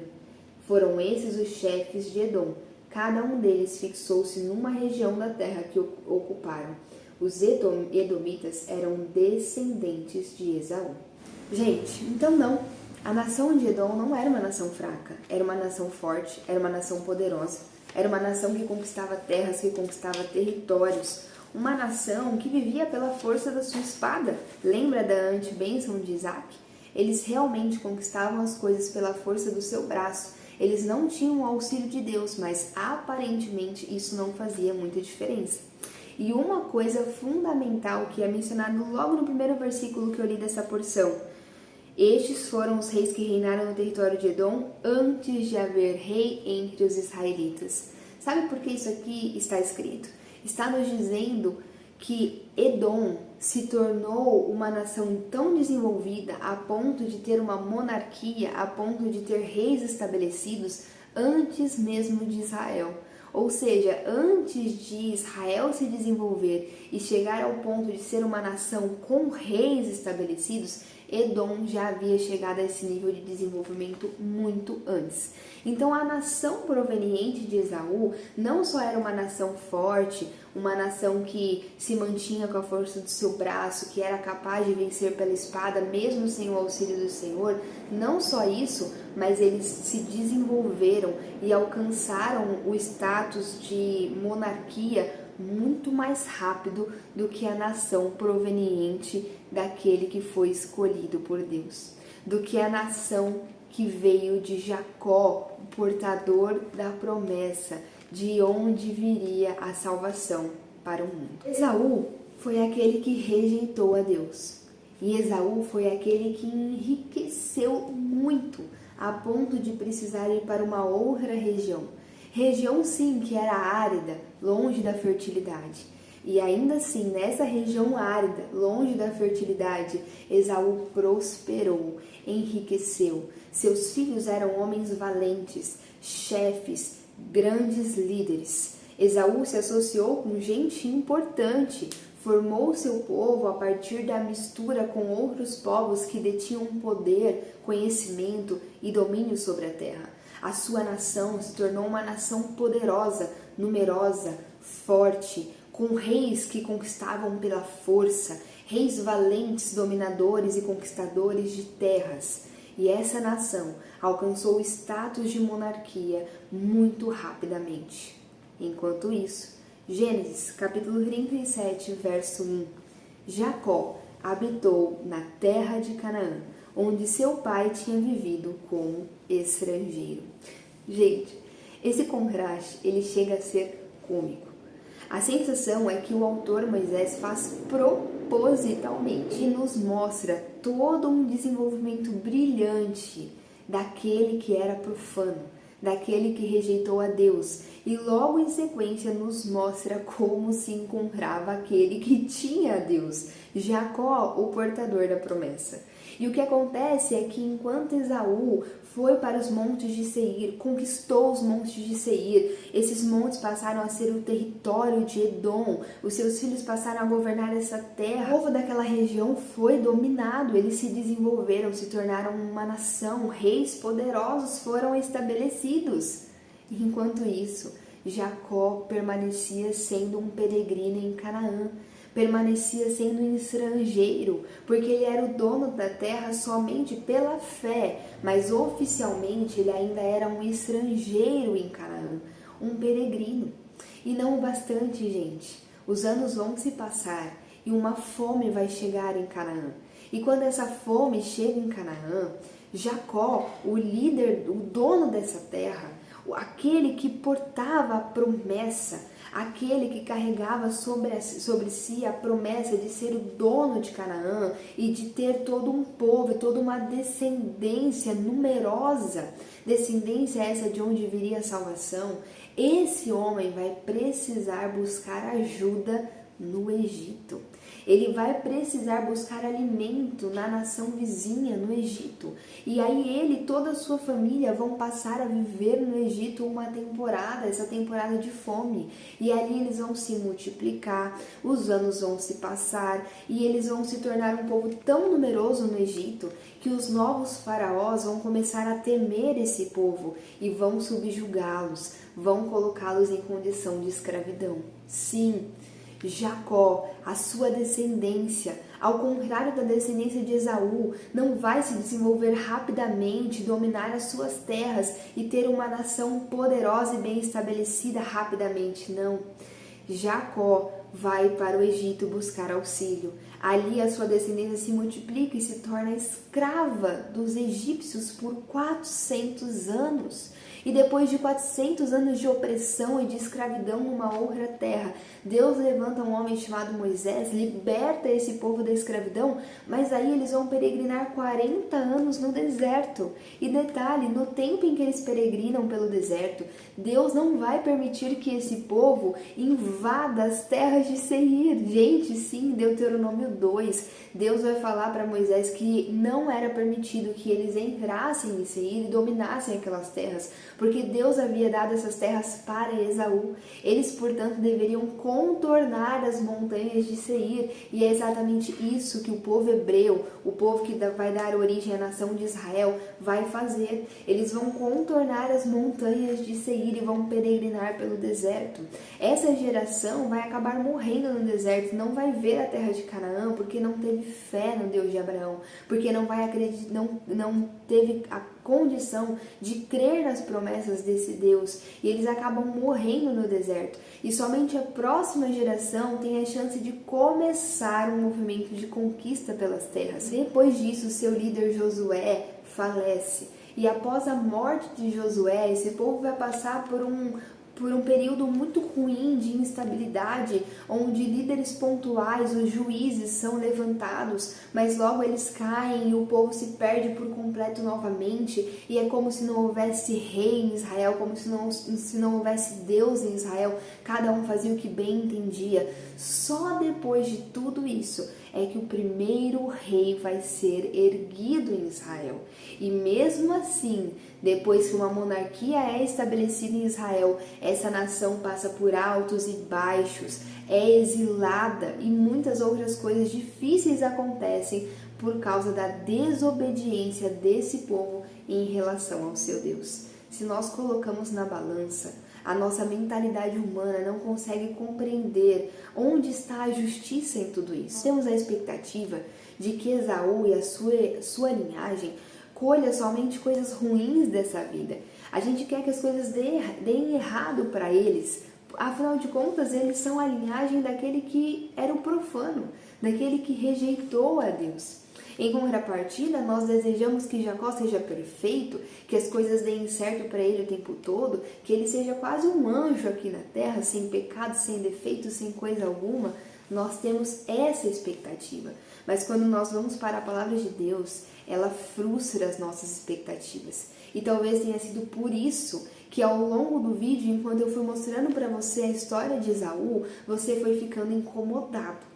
Foram esses os chefes de Edom. Cada um deles fixou-se numa região da terra que ocuparam. Os edomitas eram descendentes de Esaú. Gente, então não. A nação de Edom não era uma nação fraca, era uma nação forte, era uma nação poderosa, era uma nação que conquistava terras, que conquistava territórios, uma nação que vivia pela força da sua espada. Lembra da antebênção de Isaac? Eles realmente conquistavam as coisas pela força do seu braço. Eles não tinham o auxílio de Deus, mas aparentemente isso não fazia muita diferença. E uma coisa fundamental que é mencionado logo no primeiro versículo que eu li dessa porção: estes foram os reis que reinaram no território de Edom antes de haver rei entre os israelitas. Sabe por que isso aqui está escrito? Está nos dizendo que Edom se tornou uma nação tão desenvolvida a ponto de ter uma monarquia, a ponto de ter reis estabelecidos antes mesmo de Israel. Ou seja, antes de Israel se desenvolver e chegar ao ponto de ser uma nação com reis estabelecidos, Edom já havia chegado a esse nível de desenvolvimento muito antes. Então a nação proveniente de Esaú não só era uma nação forte, uma nação que se mantinha com a força do seu braço, que era capaz de vencer pela espada mesmo sem o auxílio do Senhor. Não só isso, mas eles se desenvolveram e alcançaram o status de monarquia muito mais rápido do que a nação proveniente daquele que foi escolhido por Deus, do que a nação que veio de Jacó, o portador da promessa, de onde viria a salvação para o mundo. Esaú foi aquele que rejeitou a Deus, e Esaú foi aquele que enriqueceu muito, a ponto de precisar ir para uma outra região. Região sim que era árida, longe da fertilidade. E ainda assim, nessa região árida, longe da fertilidade, Esaú prosperou, enriqueceu. Seus filhos eram homens valentes, chefes, grandes líderes. Esaú se associou com gente importante, formou seu povo a partir da mistura com outros povos que detinham poder, conhecimento e domínio sobre a terra. A sua nação se tornou uma nação poderosa, numerosa, forte, com reis que conquistavam pela força, reis valentes, dominadores e conquistadores de terras. E essa nação alcançou o status de monarquia muito rapidamente. Enquanto isso, Gênesis capítulo 37, verso 1. Jacó habitou na terra de Canaã, onde seu pai tinha vivido como estrangeiro. Gente, esse contraste ele chega a ser cômico. A sensação é que o autor Moisés faz propositalmente e nos mostra todo um desenvolvimento brilhante daquele que era profano, daquele que rejeitou a Deus, e logo em sequência nos mostra como se encontrava aquele que tinha a Deus, Jacó, o portador da promessa. E o que acontece é que enquanto Esaú foi para os montes de Seir, conquistou os montes de Seir, esses montes passaram a ser o território de Edom, os seus filhos passaram a governar essa terra, o povo daquela região foi dominado, eles se desenvolveram, se tornaram uma nação, reis poderosos foram estabelecidos. E enquanto isso, Jacó permanecia sendo um peregrino em Canaã, permanecia sendo um estrangeiro, porque ele era o dono da terra somente pela fé, mas oficialmente ele ainda era um estrangeiro em Canaã, um peregrino. E não o bastante, gente, os anos vão se passar e uma fome vai chegar em Canaã. E quando essa fome chega em Canaã, Jacó, o líder, o dono dessa terra, aquele que portava a promessa, aquele que carregava sobre si a promessa de ser o dono de Canaã e de ter todo um povo, toda uma descendência numerosa, descendência essa de onde viria a salvação, esse homem vai precisar buscar ajuda no Egito. Ele vai precisar buscar alimento na nação vizinha, no Egito. E aí ele e toda a sua família vão passar a viver no Egito uma temporada, essa temporada de fome. E ali eles vão se multiplicar, os anos vão se passar e eles vão se tornar um povo tão numeroso no Egito que os novos faraós vão começar a temer esse povo e vão subjugá-los, vão colocá-los em condição de escravidão. Sim, Jacó, a sua descendência, ao contrário da descendência de Esaú, não vai se desenvolver rapidamente, dominar as suas terras e ter uma nação poderosa e bem estabelecida rapidamente, não. Jacó vai para o Egito buscar auxílio. Ali a sua descendência se multiplica e se torna escrava dos egípcios por 400 anos. E depois de 400 anos de opressão e de escravidão numa outra terra, Deus levanta um homem chamado Moisés, liberta esse povo da escravidão, mas aí eles vão peregrinar 40 anos no deserto. E detalhe, no tempo em que eles peregrinam pelo deserto, Deus não vai permitir que esse povo invada as terras de Seir. Gente, sim, Deuteronômio 2, Deus vai falar para Moisés que não era permitido que eles entrassem em Seir e dominassem aquelas terras, porque Deus havia dado essas terras para Esaú. Eles, portanto, deveriam contornar as montanhas de Seir, e é exatamente isso que o povo hebreu, o povo que vai dar origem à nação de Israel, vai fazer. Eles vão contornar as montanhas de Seir e vão peregrinar pelo deserto. Essa geração vai acabar morrendo no deserto, não vai ver a terra de Canaã, porque não teve fé no Deus de Abraão, porque não vai acreditar, não teve a condição de crer nas promessas desse Deus, e eles acabam morrendo no deserto. E somente a próxima geração tem a chance de começar um movimento de conquista pelas terras. Depois disso, seu líder Josué falece, e após a morte de Josué, esse povo vai passar por um período muito ruim de instabilidade, onde líderes pontuais, os juízes, são levantados, mas logo eles caem e o povo se perde por completo novamente, e é como se não houvesse rei em Israel, como se não houvesse Deus em Israel, cada um fazia o que bem entendia. Só depois de tudo isso é que o primeiro rei vai ser erguido em Israel. E mesmo assim, depois que uma monarquia é estabelecida em Israel, essa nação passa por altos e baixos, é exilada e muitas outras coisas difíceis acontecem por causa da desobediência desse povo em relação ao seu Deus. Se nós colocamos na balança, a nossa mentalidade humana não consegue compreender onde está a justiça em tudo isso. Temos a expectativa de que Esaú e a sua linhagem colha somente coisas ruins dessa vida. A gente quer que as coisas deem errado para eles. Afinal de contas, eles são a linhagem daquele que era o profano, daquele que rejeitou a Deus. Em contrapartida, nós desejamos que Jacó seja perfeito, que as coisas deem certo para ele o tempo todo, que ele seja quase um anjo aqui na terra, sem pecado, sem defeito, sem coisa alguma. Nós temos essa expectativa. Mas quando nós vamos para a palavra de Deus, ela frustra as nossas expectativas. E talvez tenha sido por isso que ao longo do vídeo, enquanto eu fui mostrando para você a história de Esaú, você foi ficando incomodado.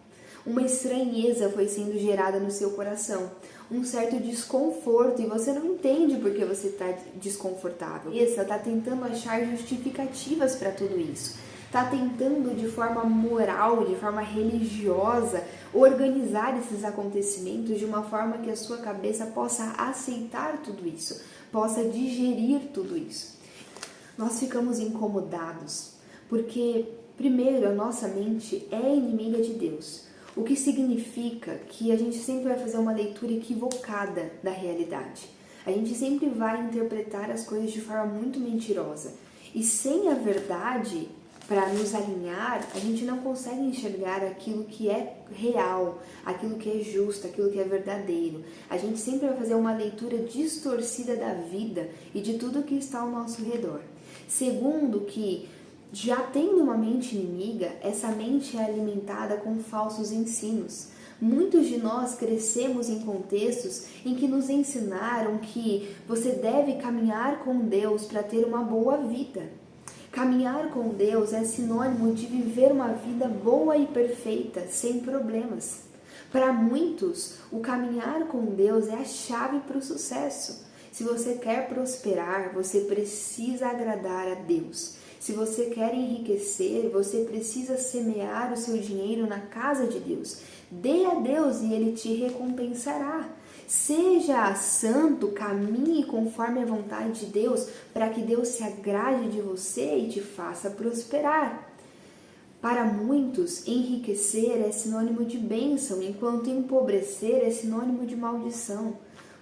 Uma estranheza foi sendo gerada no seu coração, um certo desconforto, e você não entende por que você está desconfortável. Você está tentando achar justificativas para tudo isso. Está tentando, de forma moral, de forma religiosa, organizar esses acontecimentos de uma forma que a sua cabeça possa aceitar tudo isso, possa digerir tudo isso. Nós ficamos incomodados porque, primeiro, a nossa mente é inimiga de Deus, o que significa que a gente sempre vai fazer uma leitura equivocada da realidade. A gente sempre vai interpretar as coisas de forma muito mentirosa. E sem a verdade para nos alinhar, a gente não consegue enxergar aquilo que é real, aquilo que é justo, aquilo que é verdadeiro. A gente sempre vai fazer uma leitura distorcida da vida e de tudo que está ao nosso redor. Segundo, que já tendo uma mente inimiga, essa mente é alimentada com falsos ensinos. Muitos de nós crescemos em contextos em que nos ensinaram que você deve caminhar com Deus para ter uma boa vida. Caminhar com Deus é sinônimo de viver uma vida boa e perfeita, sem problemas. Para muitos, o caminhar com Deus é a chave para o sucesso. Se você quer prosperar, você precisa agradar a Deus. Se você quer enriquecer, você precisa semear o seu dinheiro na casa de Deus. Dê a Deus e Ele te recompensará. Seja santo, caminhe conforme a vontade de Deus, para que Deus se agrade de você e te faça prosperar. Para muitos, enriquecer é sinônimo de bênção, enquanto empobrecer é sinônimo de maldição.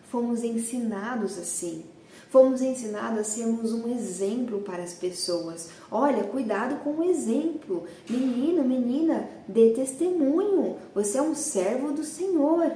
Fomos ensinados assim. Fomos ensinados a sermos um exemplo para as pessoas. Olha, cuidado com o exemplo. Menino, menina, dê testemunho. Você é um servo do Senhor.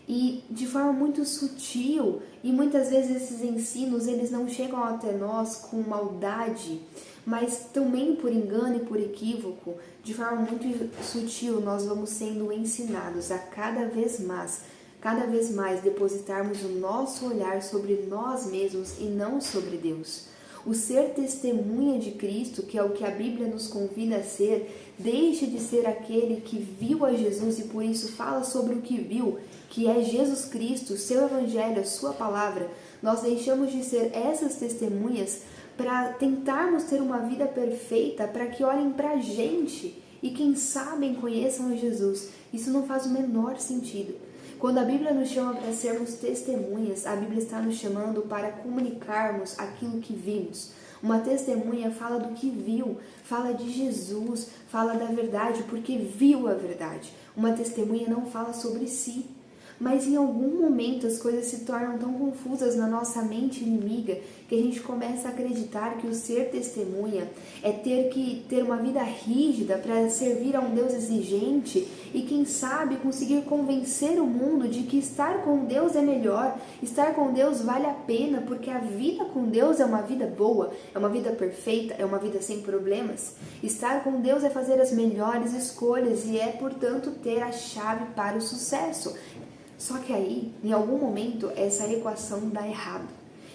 E de forma muito sutil, e muitas vezes esses ensinos eles não chegam até nós com maldade, mas também por engano e por equívoco, de forma muito sutil nós vamos sendo ensinados a cada vez mais depositarmos o nosso olhar sobre nós mesmos e não sobre Deus. O ser testemunha de Cristo, que é o que a Bíblia nos convida a ser, deixa de ser aquele que viu a Jesus e por isso fala sobre o que viu, que é Jesus Cristo, o seu Evangelho, a sua palavra. Nós deixamos de ser essas testemunhas para tentarmos ter uma vida perfeita, para que olhem para a gente e quem sabe conheçam a Jesus. Isso não faz o menor sentido. Quando a Bíblia nos chama para sermos testemunhas, a Bíblia está nos chamando para comunicarmos aquilo que vimos. Uma testemunha fala do que viu, fala de Jesus, fala da verdade, porque viu a verdade. Uma testemunha não fala sobre si. Mas em algum momento as coisas se tornam tão confusas na nossa mente inimiga que a gente começa a acreditar que o ser testemunha é ter que ter uma vida rígida para servir a um Deus exigente e quem sabe conseguir convencer o mundo de que estar com Deus é melhor, estar com Deus vale a pena porque a vida com Deus é uma vida boa, é uma vida perfeita, é uma vida sem problemas. Estar com Deus é fazer as melhores escolhas e é, portanto, ter a chave para o sucesso. Só que aí, em algum momento, essa equação dá errado.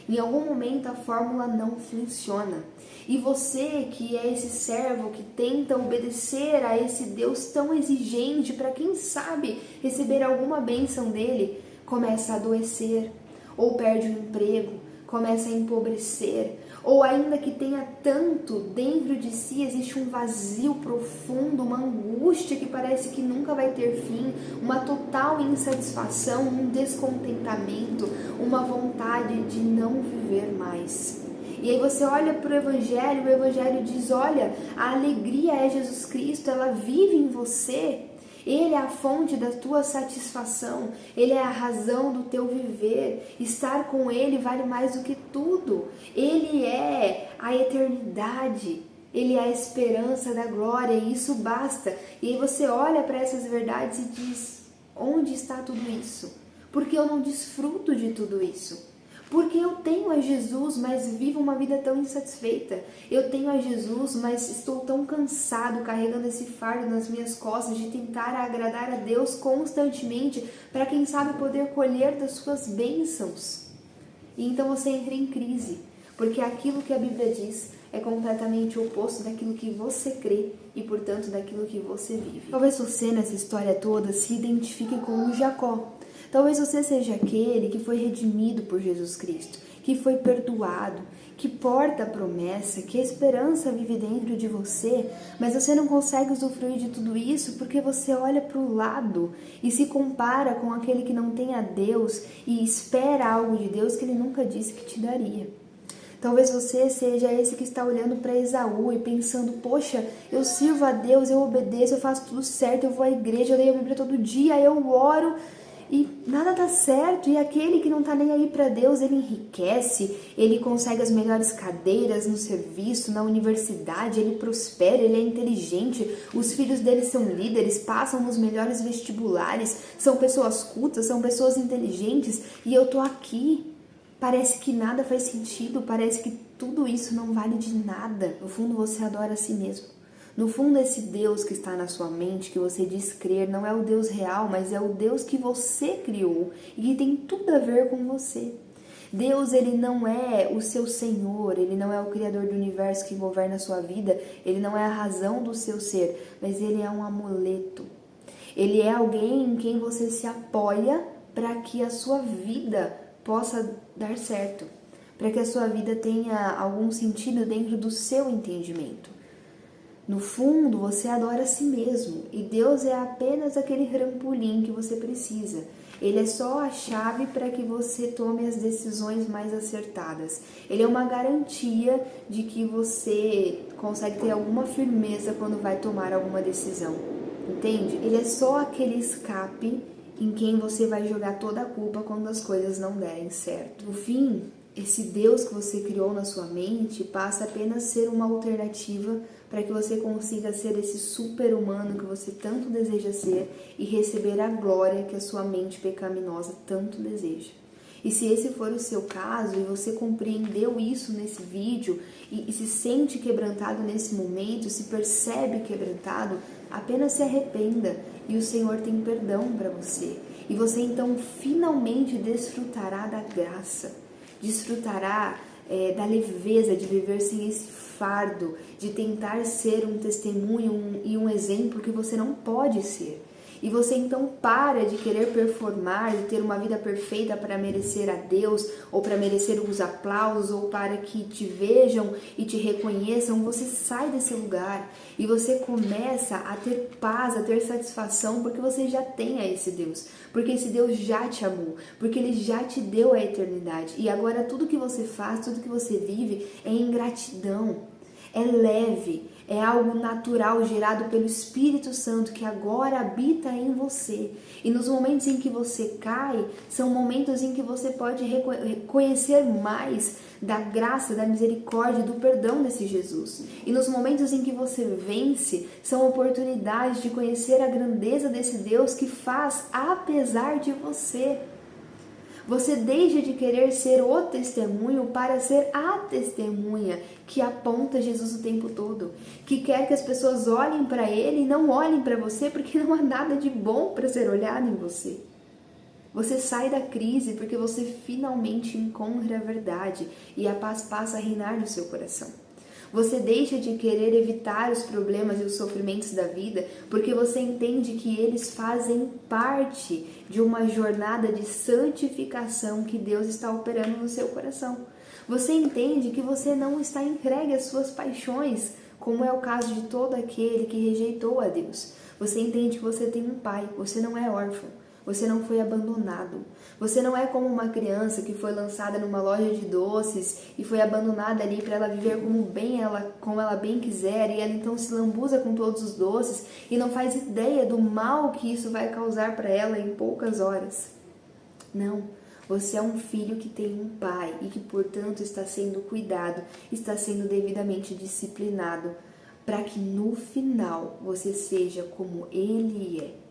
Em algum momento a fórmula não funciona. E você que é esse servo que tenta obedecer a esse Deus tão exigente para quem sabe receber alguma bênção dele, começa a adoecer, ou perde o emprego, começa a empobrecer, ou ainda que tenha tanto dentro de si, existe um vazio profundo, uma angústia que parece que nunca vai ter fim, uma total insatisfação, um descontentamento, uma vontade de não viver mais. E aí você olha para o Evangelho diz, olha, a alegria é Jesus Cristo, ela vive em você. Ele é a fonte da tua satisfação, Ele é a razão do teu viver, estar com Ele vale mais do que tudo, Ele é a eternidade, Ele é a esperança da glória e isso basta. E aí você olha para essas verdades e diz, onde está tudo isso? Porque eu não desfruto de tudo isso. Porque eu tenho a Jesus, mas vivo uma vida tão insatisfeita. Eu tenho a Jesus, mas estou tão cansado carregando esse fardo nas minhas costas de tentar agradar a Deus constantemente para quem sabe poder colher das suas bênçãos. E então você entra em crise, porque aquilo que a Bíblia diz é completamente o oposto daquilo que você crê e, portanto, daquilo que você vive. Talvez você, nessa história toda, se identifique com o Jacó. Talvez você seja aquele que foi redimido por Jesus Cristo, que foi perdoado, que porta a promessa, que a esperança vive dentro de você, mas você não consegue usufruir de tudo isso porque você olha para o lado e se compara com aquele que não tem a Deus e espera algo de Deus que Ele nunca disse que te daria. Talvez você seja esse que está olhando para Esaú e pensando, poxa, eu sirvo a Deus, eu obedeço, eu faço tudo certo, eu vou à igreja, eu leio a Bíblia todo dia, eu oro e nada dá certo. E aquele que não está nem aí para Deus, ele enriquece, ele consegue as melhores cadeiras no serviço, na universidade, ele prospera, ele é inteligente, os filhos dele são líderes, passam nos melhores vestibulares, são pessoas cultas, são pessoas inteligentes e eu tô aqui. Parece que nada faz sentido, parece que tudo isso não vale de nada. No fundo, você adora a si mesmo. No fundo, esse Deus que está na sua mente, que você diz crer, não é o Deus real, mas é o Deus que você criou e que tem tudo a ver com você. Deus, ele não é o seu Senhor, ele não é o Criador do universo que governa a sua vida, ele não é a razão do seu ser, mas ele é um amuleto. Ele é alguém em quem você se apoia para que a sua vida possa dar certo, para que a sua vida tenha algum sentido dentro do seu entendimento. No fundo, você adora a si mesmo e Deus é apenas aquele trampolim que você precisa. Ele é só a chave para que você tome as decisões mais acertadas. Ele é uma garantia de que você consegue ter alguma firmeza quando vai tomar alguma decisão. Entende? Ele é só aquele escape em quem você vai jogar toda a culpa quando as coisas não derem certo. No fim, esse Deus que você criou na sua mente passa apenas a ser uma alternativa para que você consiga ser esse super-humano que você tanto deseja ser e receber a glória que a sua mente pecaminosa tanto deseja. E se esse for o seu caso e você compreendeu isso nesse vídeo e se sente quebrantado nesse momento, se percebe quebrantado, apenas se arrependa e o Senhor tem perdão para você. E você então finalmente desfrutará da graça, desfrutará da leveza de viver sem esse fardo, de tentar ser um testemunho e um exemplo que você não pode ser. E você então para de querer performar, de ter uma vida perfeita para merecer a Deus, ou para merecer os aplausos, ou para que te vejam e te reconheçam. Você sai desse lugar e você começa a ter paz, a ter satisfação, porque você já tem a esse Deus. Porque esse Deus já te amou, porque Ele já te deu a eternidade. E agora tudo que você faz, tudo que você vive é em gratidão, é leve. É algo natural gerado pelo Espírito Santo que agora habita em você. E nos momentos em que você cai, são momentos em que você pode reconhecer mais da graça, da misericórdia, do perdão desse Jesus. E nos momentos em que você vence, são oportunidades de conhecer a grandeza desse Deus que faz apesar de você. Você deixa de querer ser o testemunho para ser a testemunha que aponta Jesus o tempo todo, que quer que as pessoas olhem para Ele e não olhem para você, porque não há nada de bom para ser olhado em você. Você sai da crise porque você finalmente encontra a verdade e a paz passa a reinar no seu coração. Você deixa de querer evitar os problemas e os sofrimentos da vida porque você entende que eles fazem parte de uma jornada de santificação que Deus está operando no seu coração. Você entende que você não está entregue às suas paixões, como é o caso de todo aquele que rejeitou a Deus. Você entende que você tem um pai, você não é órfão. Você não foi abandonado. Você não é como uma criança que foi lançada numa loja de doces e foi abandonada ali para ela viver como ela bem quiser, e ela então se lambuza com todos os doces e não faz ideia do mal que isso vai causar para ela em poucas horas. Não, você é um filho que tem um pai e que, portanto, está sendo cuidado, está sendo devidamente disciplinado para que no final você seja como Ele é.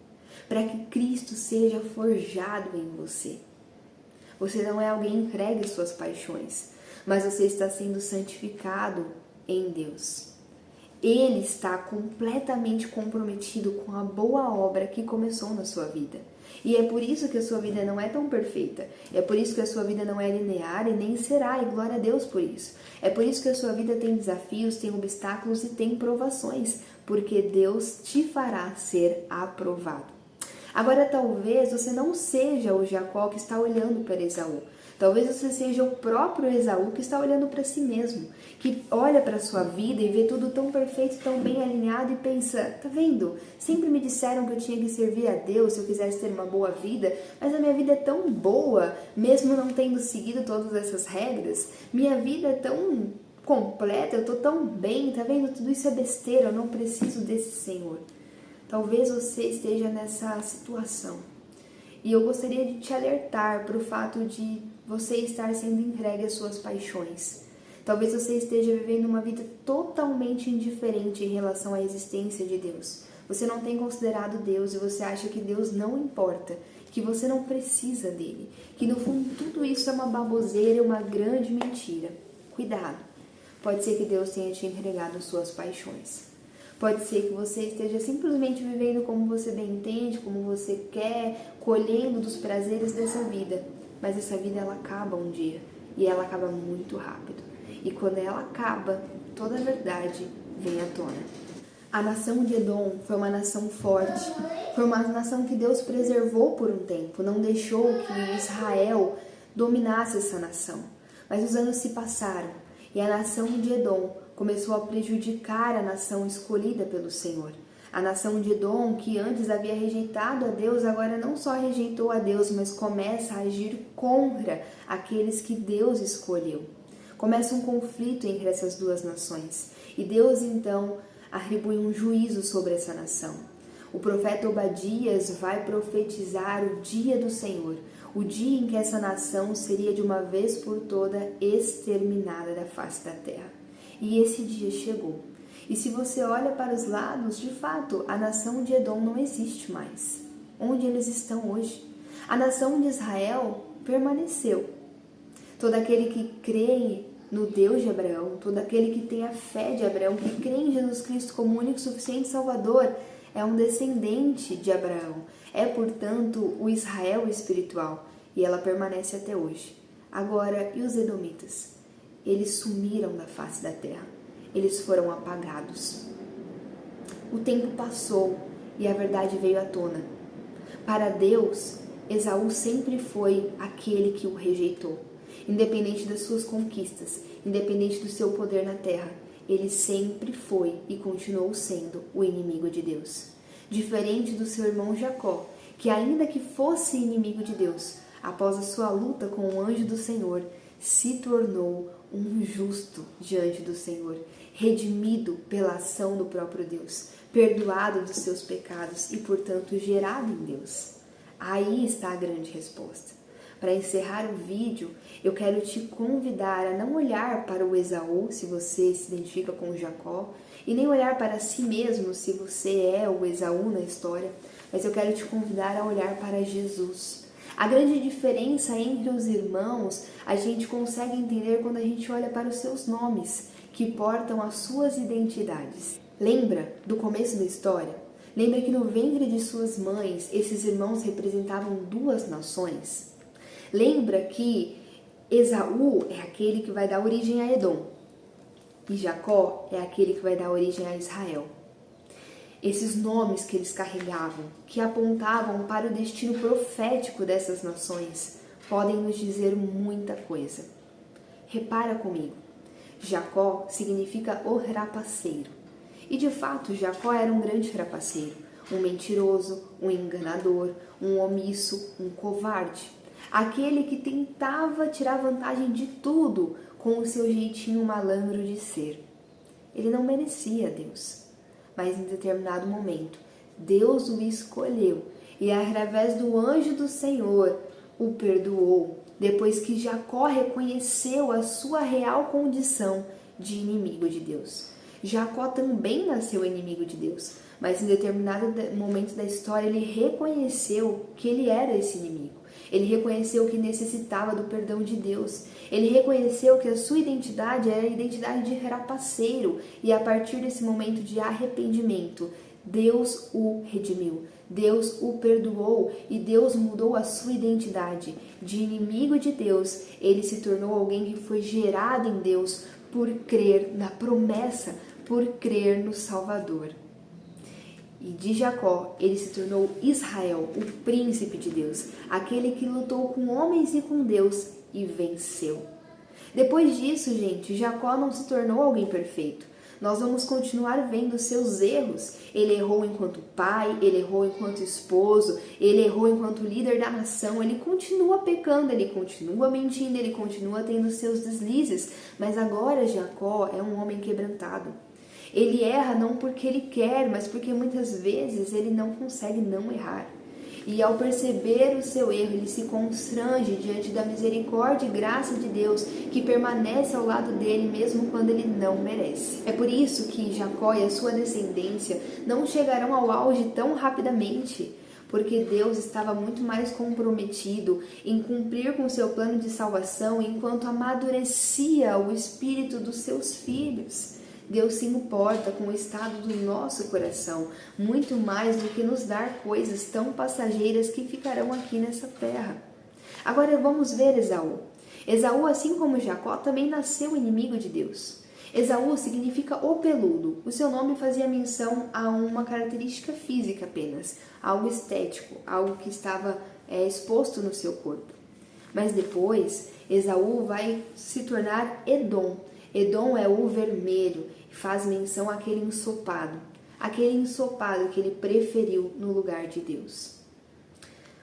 Para que Cristo seja forjado em você. Você não é alguém entregue às suas paixões, mas você está sendo santificado em Deus. Ele está completamente comprometido com a boa obra que começou na sua vida. E é por isso que a sua vida não é tão perfeita. É por isso que a sua vida não é linear e nem será, e glória a Deus por isso. É por isso que a sua vida tem desafios, tem obstáculos e tem provações, porque Deus te fará ser aprovado. Agora, talvez você não seja o Jacó que está olhando para Esaú. Talvez você seja o próprio Esaú que está olhando para si mesmo, que olha para a sua vida e vê tudo tão perfeito, tão bem alinhado e pensa, tá vendo? Sempre me disseram que eu tinha que servir a Deus se eu quisesse ter uma boa vida, mas a minha vida é tão boa, mesmo não tendo seguido todas essas regras. Minha vida é tão completa, eu tô tão bem, tá vendo? Tudo isso é besteira, eu não preciso desse Senhor. Talvez você esteja nessa situação. E eu gostaria de te alertar para o fato de você estar sendo entregue às suas paixões. Talvez você esteja vivendo uma vida totalmente indiferente em relação à existência de Deus. Você não tem considerado Deus e você acha que Deus não importa, que você não precisa dele, que no fundo tudo isso é uma baboseira e uma grande mentira. Cuidado! Pode ser que Deus tenha te entregado às suas paixões. Pode ser que você esteja simplesmente vivendo como você bem entende, como você quer, colhendo dos prazeres dessa vida. Mas essa vida ela acaba um dia e ela acaba muito rápido. E quando ela acaba, toda a verdade vem à tona. A nação de Edom foi uma nação forte, foi uma nação que Deus preservou por um tempo, não deixou que Israel dominasse essa nação. Mas os anos se passaram e a nação de Edom começou a prejudicar a nação escolhida pelo Senhor. A nação de Edom, que antes havia rejeitado a Deus, agora não só rejeitou a Deus, mas começa a agir contra aqueles que Deus escolheu. Começa um conflito entre essas duas nações. E Deus, então, atribui um juízo sobre essa nação. O profeta Obadias vai profetizar o dia do Senhor, o dia em que essa nação seria de uma vez por toda exterminada da face da terra. E esse dia chegou. E se você olha para os lados, de fato, a nação de Edom não existe mais. Onde eles estão hoje? A nação de Israel permaneceu. Todo aquele que crê no Deus de Abraão, todo aquele que tem a fé de Abraão, que crê em Jesus Cristo como único e suficiente Salvador, é um descendente de Abraão. É, portanto, o Israel espiritual. E ela permanece até hoje. Agora, e os edomitas? Eles sumiram da face da terra. Eles foram apagados. O tempo passou e a verdade veio à tona. Para Deus, Esaú sempre foi aquele que o rejeitou. Independente das suas conquistas, independente do seu poder na terra, ele sempre foi e continuou sendo o inimigo de Deus. Diferente do seu irmão Jacó, que ainda que fosse inimigo de Deus, após a sua luta com o anjo do Senhor, se tornou um justo diante do Senhor, redimido pela ação do próprio Deus, perdoado dos seus pecados e, portanto, gerado em Deus. Aí está a grande resposta. Para encerrar o vídeo, eu quero te convidar a não olhar para o Esaú, se você se identifica com Jacó, e nem olhar para si mesmo, se você é o Esaú na história, mas eu quero te convidar a olhar para Jesus. A grande diferença entre os irmãos a gente consegue entender quando a gente olha para os seus nomes, que portam as suas identidades. Lembra do começo da história? Lembra que no ventre de suas mães, esses irmãos representavam duas nações? Lembra que Esaú é aquele que vai dar origem a Edom e Jacó é aquele que vai dar origem a Israel. Esses nomes que eles carregavam, que apontavam para o destino profético dessas nações, podem nos dizer muita coisa. Repara comigo, Jacó significa o trapaceiro. E de fato, Jacó era um grande trapaceiro, um mentiroso, um enganador, um omisso, um covarde. Aquele que tentava tirar vantagem de tudo com o seu jeitinho malandro de ser. Ele não merecia Deus, mas em determinado momento, Deus o escolheu e através do anjo do Senhor o perdoou, depois que Jacó reconheceu a sua real condição de inimigo de Deus. Jacó também nasceu inimigo de Deus, mas em determinado momento da história ele reconheceu que ele era esse inimigo. Ele reconheceu que necessitava do perdão de Deus. Ele reconheceu que a sua identidade era a identidade de trapaceiro. E a partir desse momento de arrependimento, Deus o redimiu. Deus o perdoou e Deus mudou a sua identidade. De inimigo de Deus, ele se tornou alguém que foi gerado em Deus por crer na promessa, por crer no Salvador. E de Jacó, ele se tornou Israel, o príncipe de Deus, aquele que lutou com homens e com Deus e venceu. Depois disso, gente, Jacó não se tornou alguém perfeito. Nós vamos continuar vendo seus erros. Ele errou enquanto pai, ele errou enquanto esposo, ele errou enquanto líder da nação. Ele continua pecando, ele continua mentindo, ele continua tendo seus deslizes. Mas agora Jacó é um homem quebrantado. Ele erra não porque ele quer, mas porque muitas vezes ele não consegue não errar. E ao perceber o seu erro, ele se constrange diante da misericórdia e graça de Deus, que permanece ao lado dele mesmo quando ele não merece. É por isso que Jacó e a sua descendência não chegarão ao auge tão rapidamente, porque Deus estava muito mais comprometido em cumprir com seu plano de salvação enquanto amadurecia o espírito dos seus filhos. Deus se importa com o estado do nosso coração, muito mais do que nos dar coisas tão passageiras que ficarão aqui nessa terra. Agora vamos ver Esaú. Esaú, assim como Jacó, também nasceu inimigo de Deus. Esaú significa o peludo. O seu nome fazia menção a uma característica física apenas, algo estético, algo que estava exposto no seu corpo. Mas depois, Esaú vai se tornar Edom. Edom é o vermelho, faz menção àquele ensopado. aquele ensopado que ele preferiu no lugar de Deus.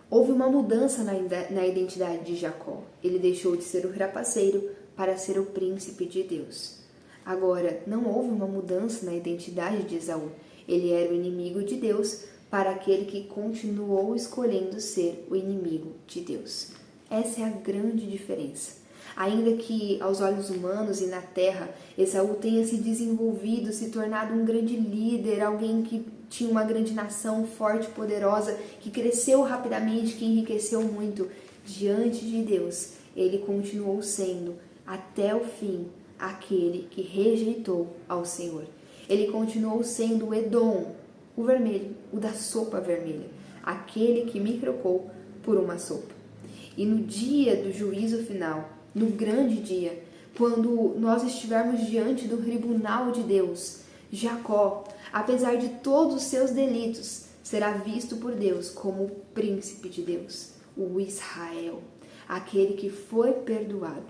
Houve uma mudança na identidade de Jacó. Ele deixou de ser o trapaceiro para ser o príncipe de Deus. Agora, não houve uma mudança na identidade de Esaú. Ele era o inimigo de Deus para aquele que continuou escolhendo ser o inimigo de Deus. Essa é a grande diferença. Ainda que aos olhos humanos e na terra, Esaú tenha se desenvolvido, se tornado um grande líder, alguém que tinha uma grande nação forte e poderosa, que cresceu rapidamente, que enriqueceu muito, diante de Deus, ele continuou sendo, até o fim, aquele que rejeitou ao Senhor. Ele continuou sendo o Edom, o vermelho, o da sopa vermelha, aquele que me trocou por uma sopa. E no dia do juízo final, no grande dia, quando nós estivermos diante do tribunal de Deus, Jacó, apesar de todos os seus delitos, será visto por Deus como o príncipe de Deus, o Israel, aquele que foi perdoado.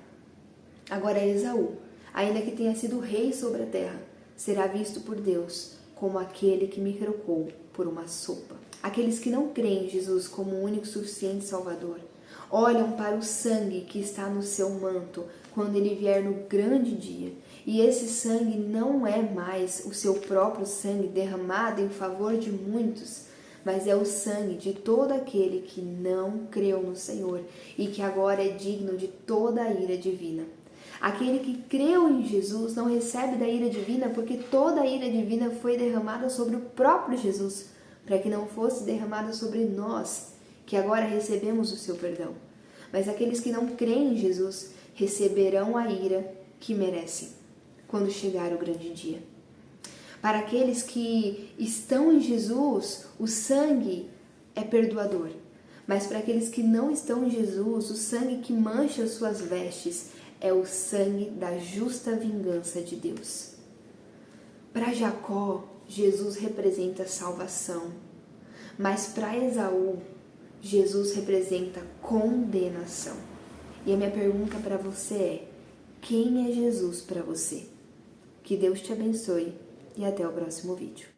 Agora Esaú, ainda que tenha sido rei sobre a terra, será visto por Deus como aquele que me trocou por uma sopa. Aqueles que não creem em Jesus como o único suficiente Salvador, olham para o sangue que está no seu manto quando ele vier no grande dia. E esse sangue não é mais o seu próprio sangue derramado em favor de muitos, mas é o sangue de todo aquele que não creu no Senhor e que agora é digno de toda a ira divina. Aquele que creu em Jesus não recebe da ira divina porque toda a ira divina foi derramada sobre o próprio Jesus, para que não fosse derramada sobre nós, que agora recebemos o seu perdão. Mas aqueles que não creem em Jesus receberão a ira que merecem quando chegar o grande dia. Para aqueles que estão em Jesus, o sangue é perdoador. Mas para aqueles que não estão em Jesus, o sangue que mancha as suas vestes é o sangue da justa vingança de Deus. Para Jacó, Jesus representa salvação. Mas para Esaú, Jesus representa condenação. E a minha pergunta para você é: quem é Jesus para você? Que Deus te abençoe e até o próximo vídeo.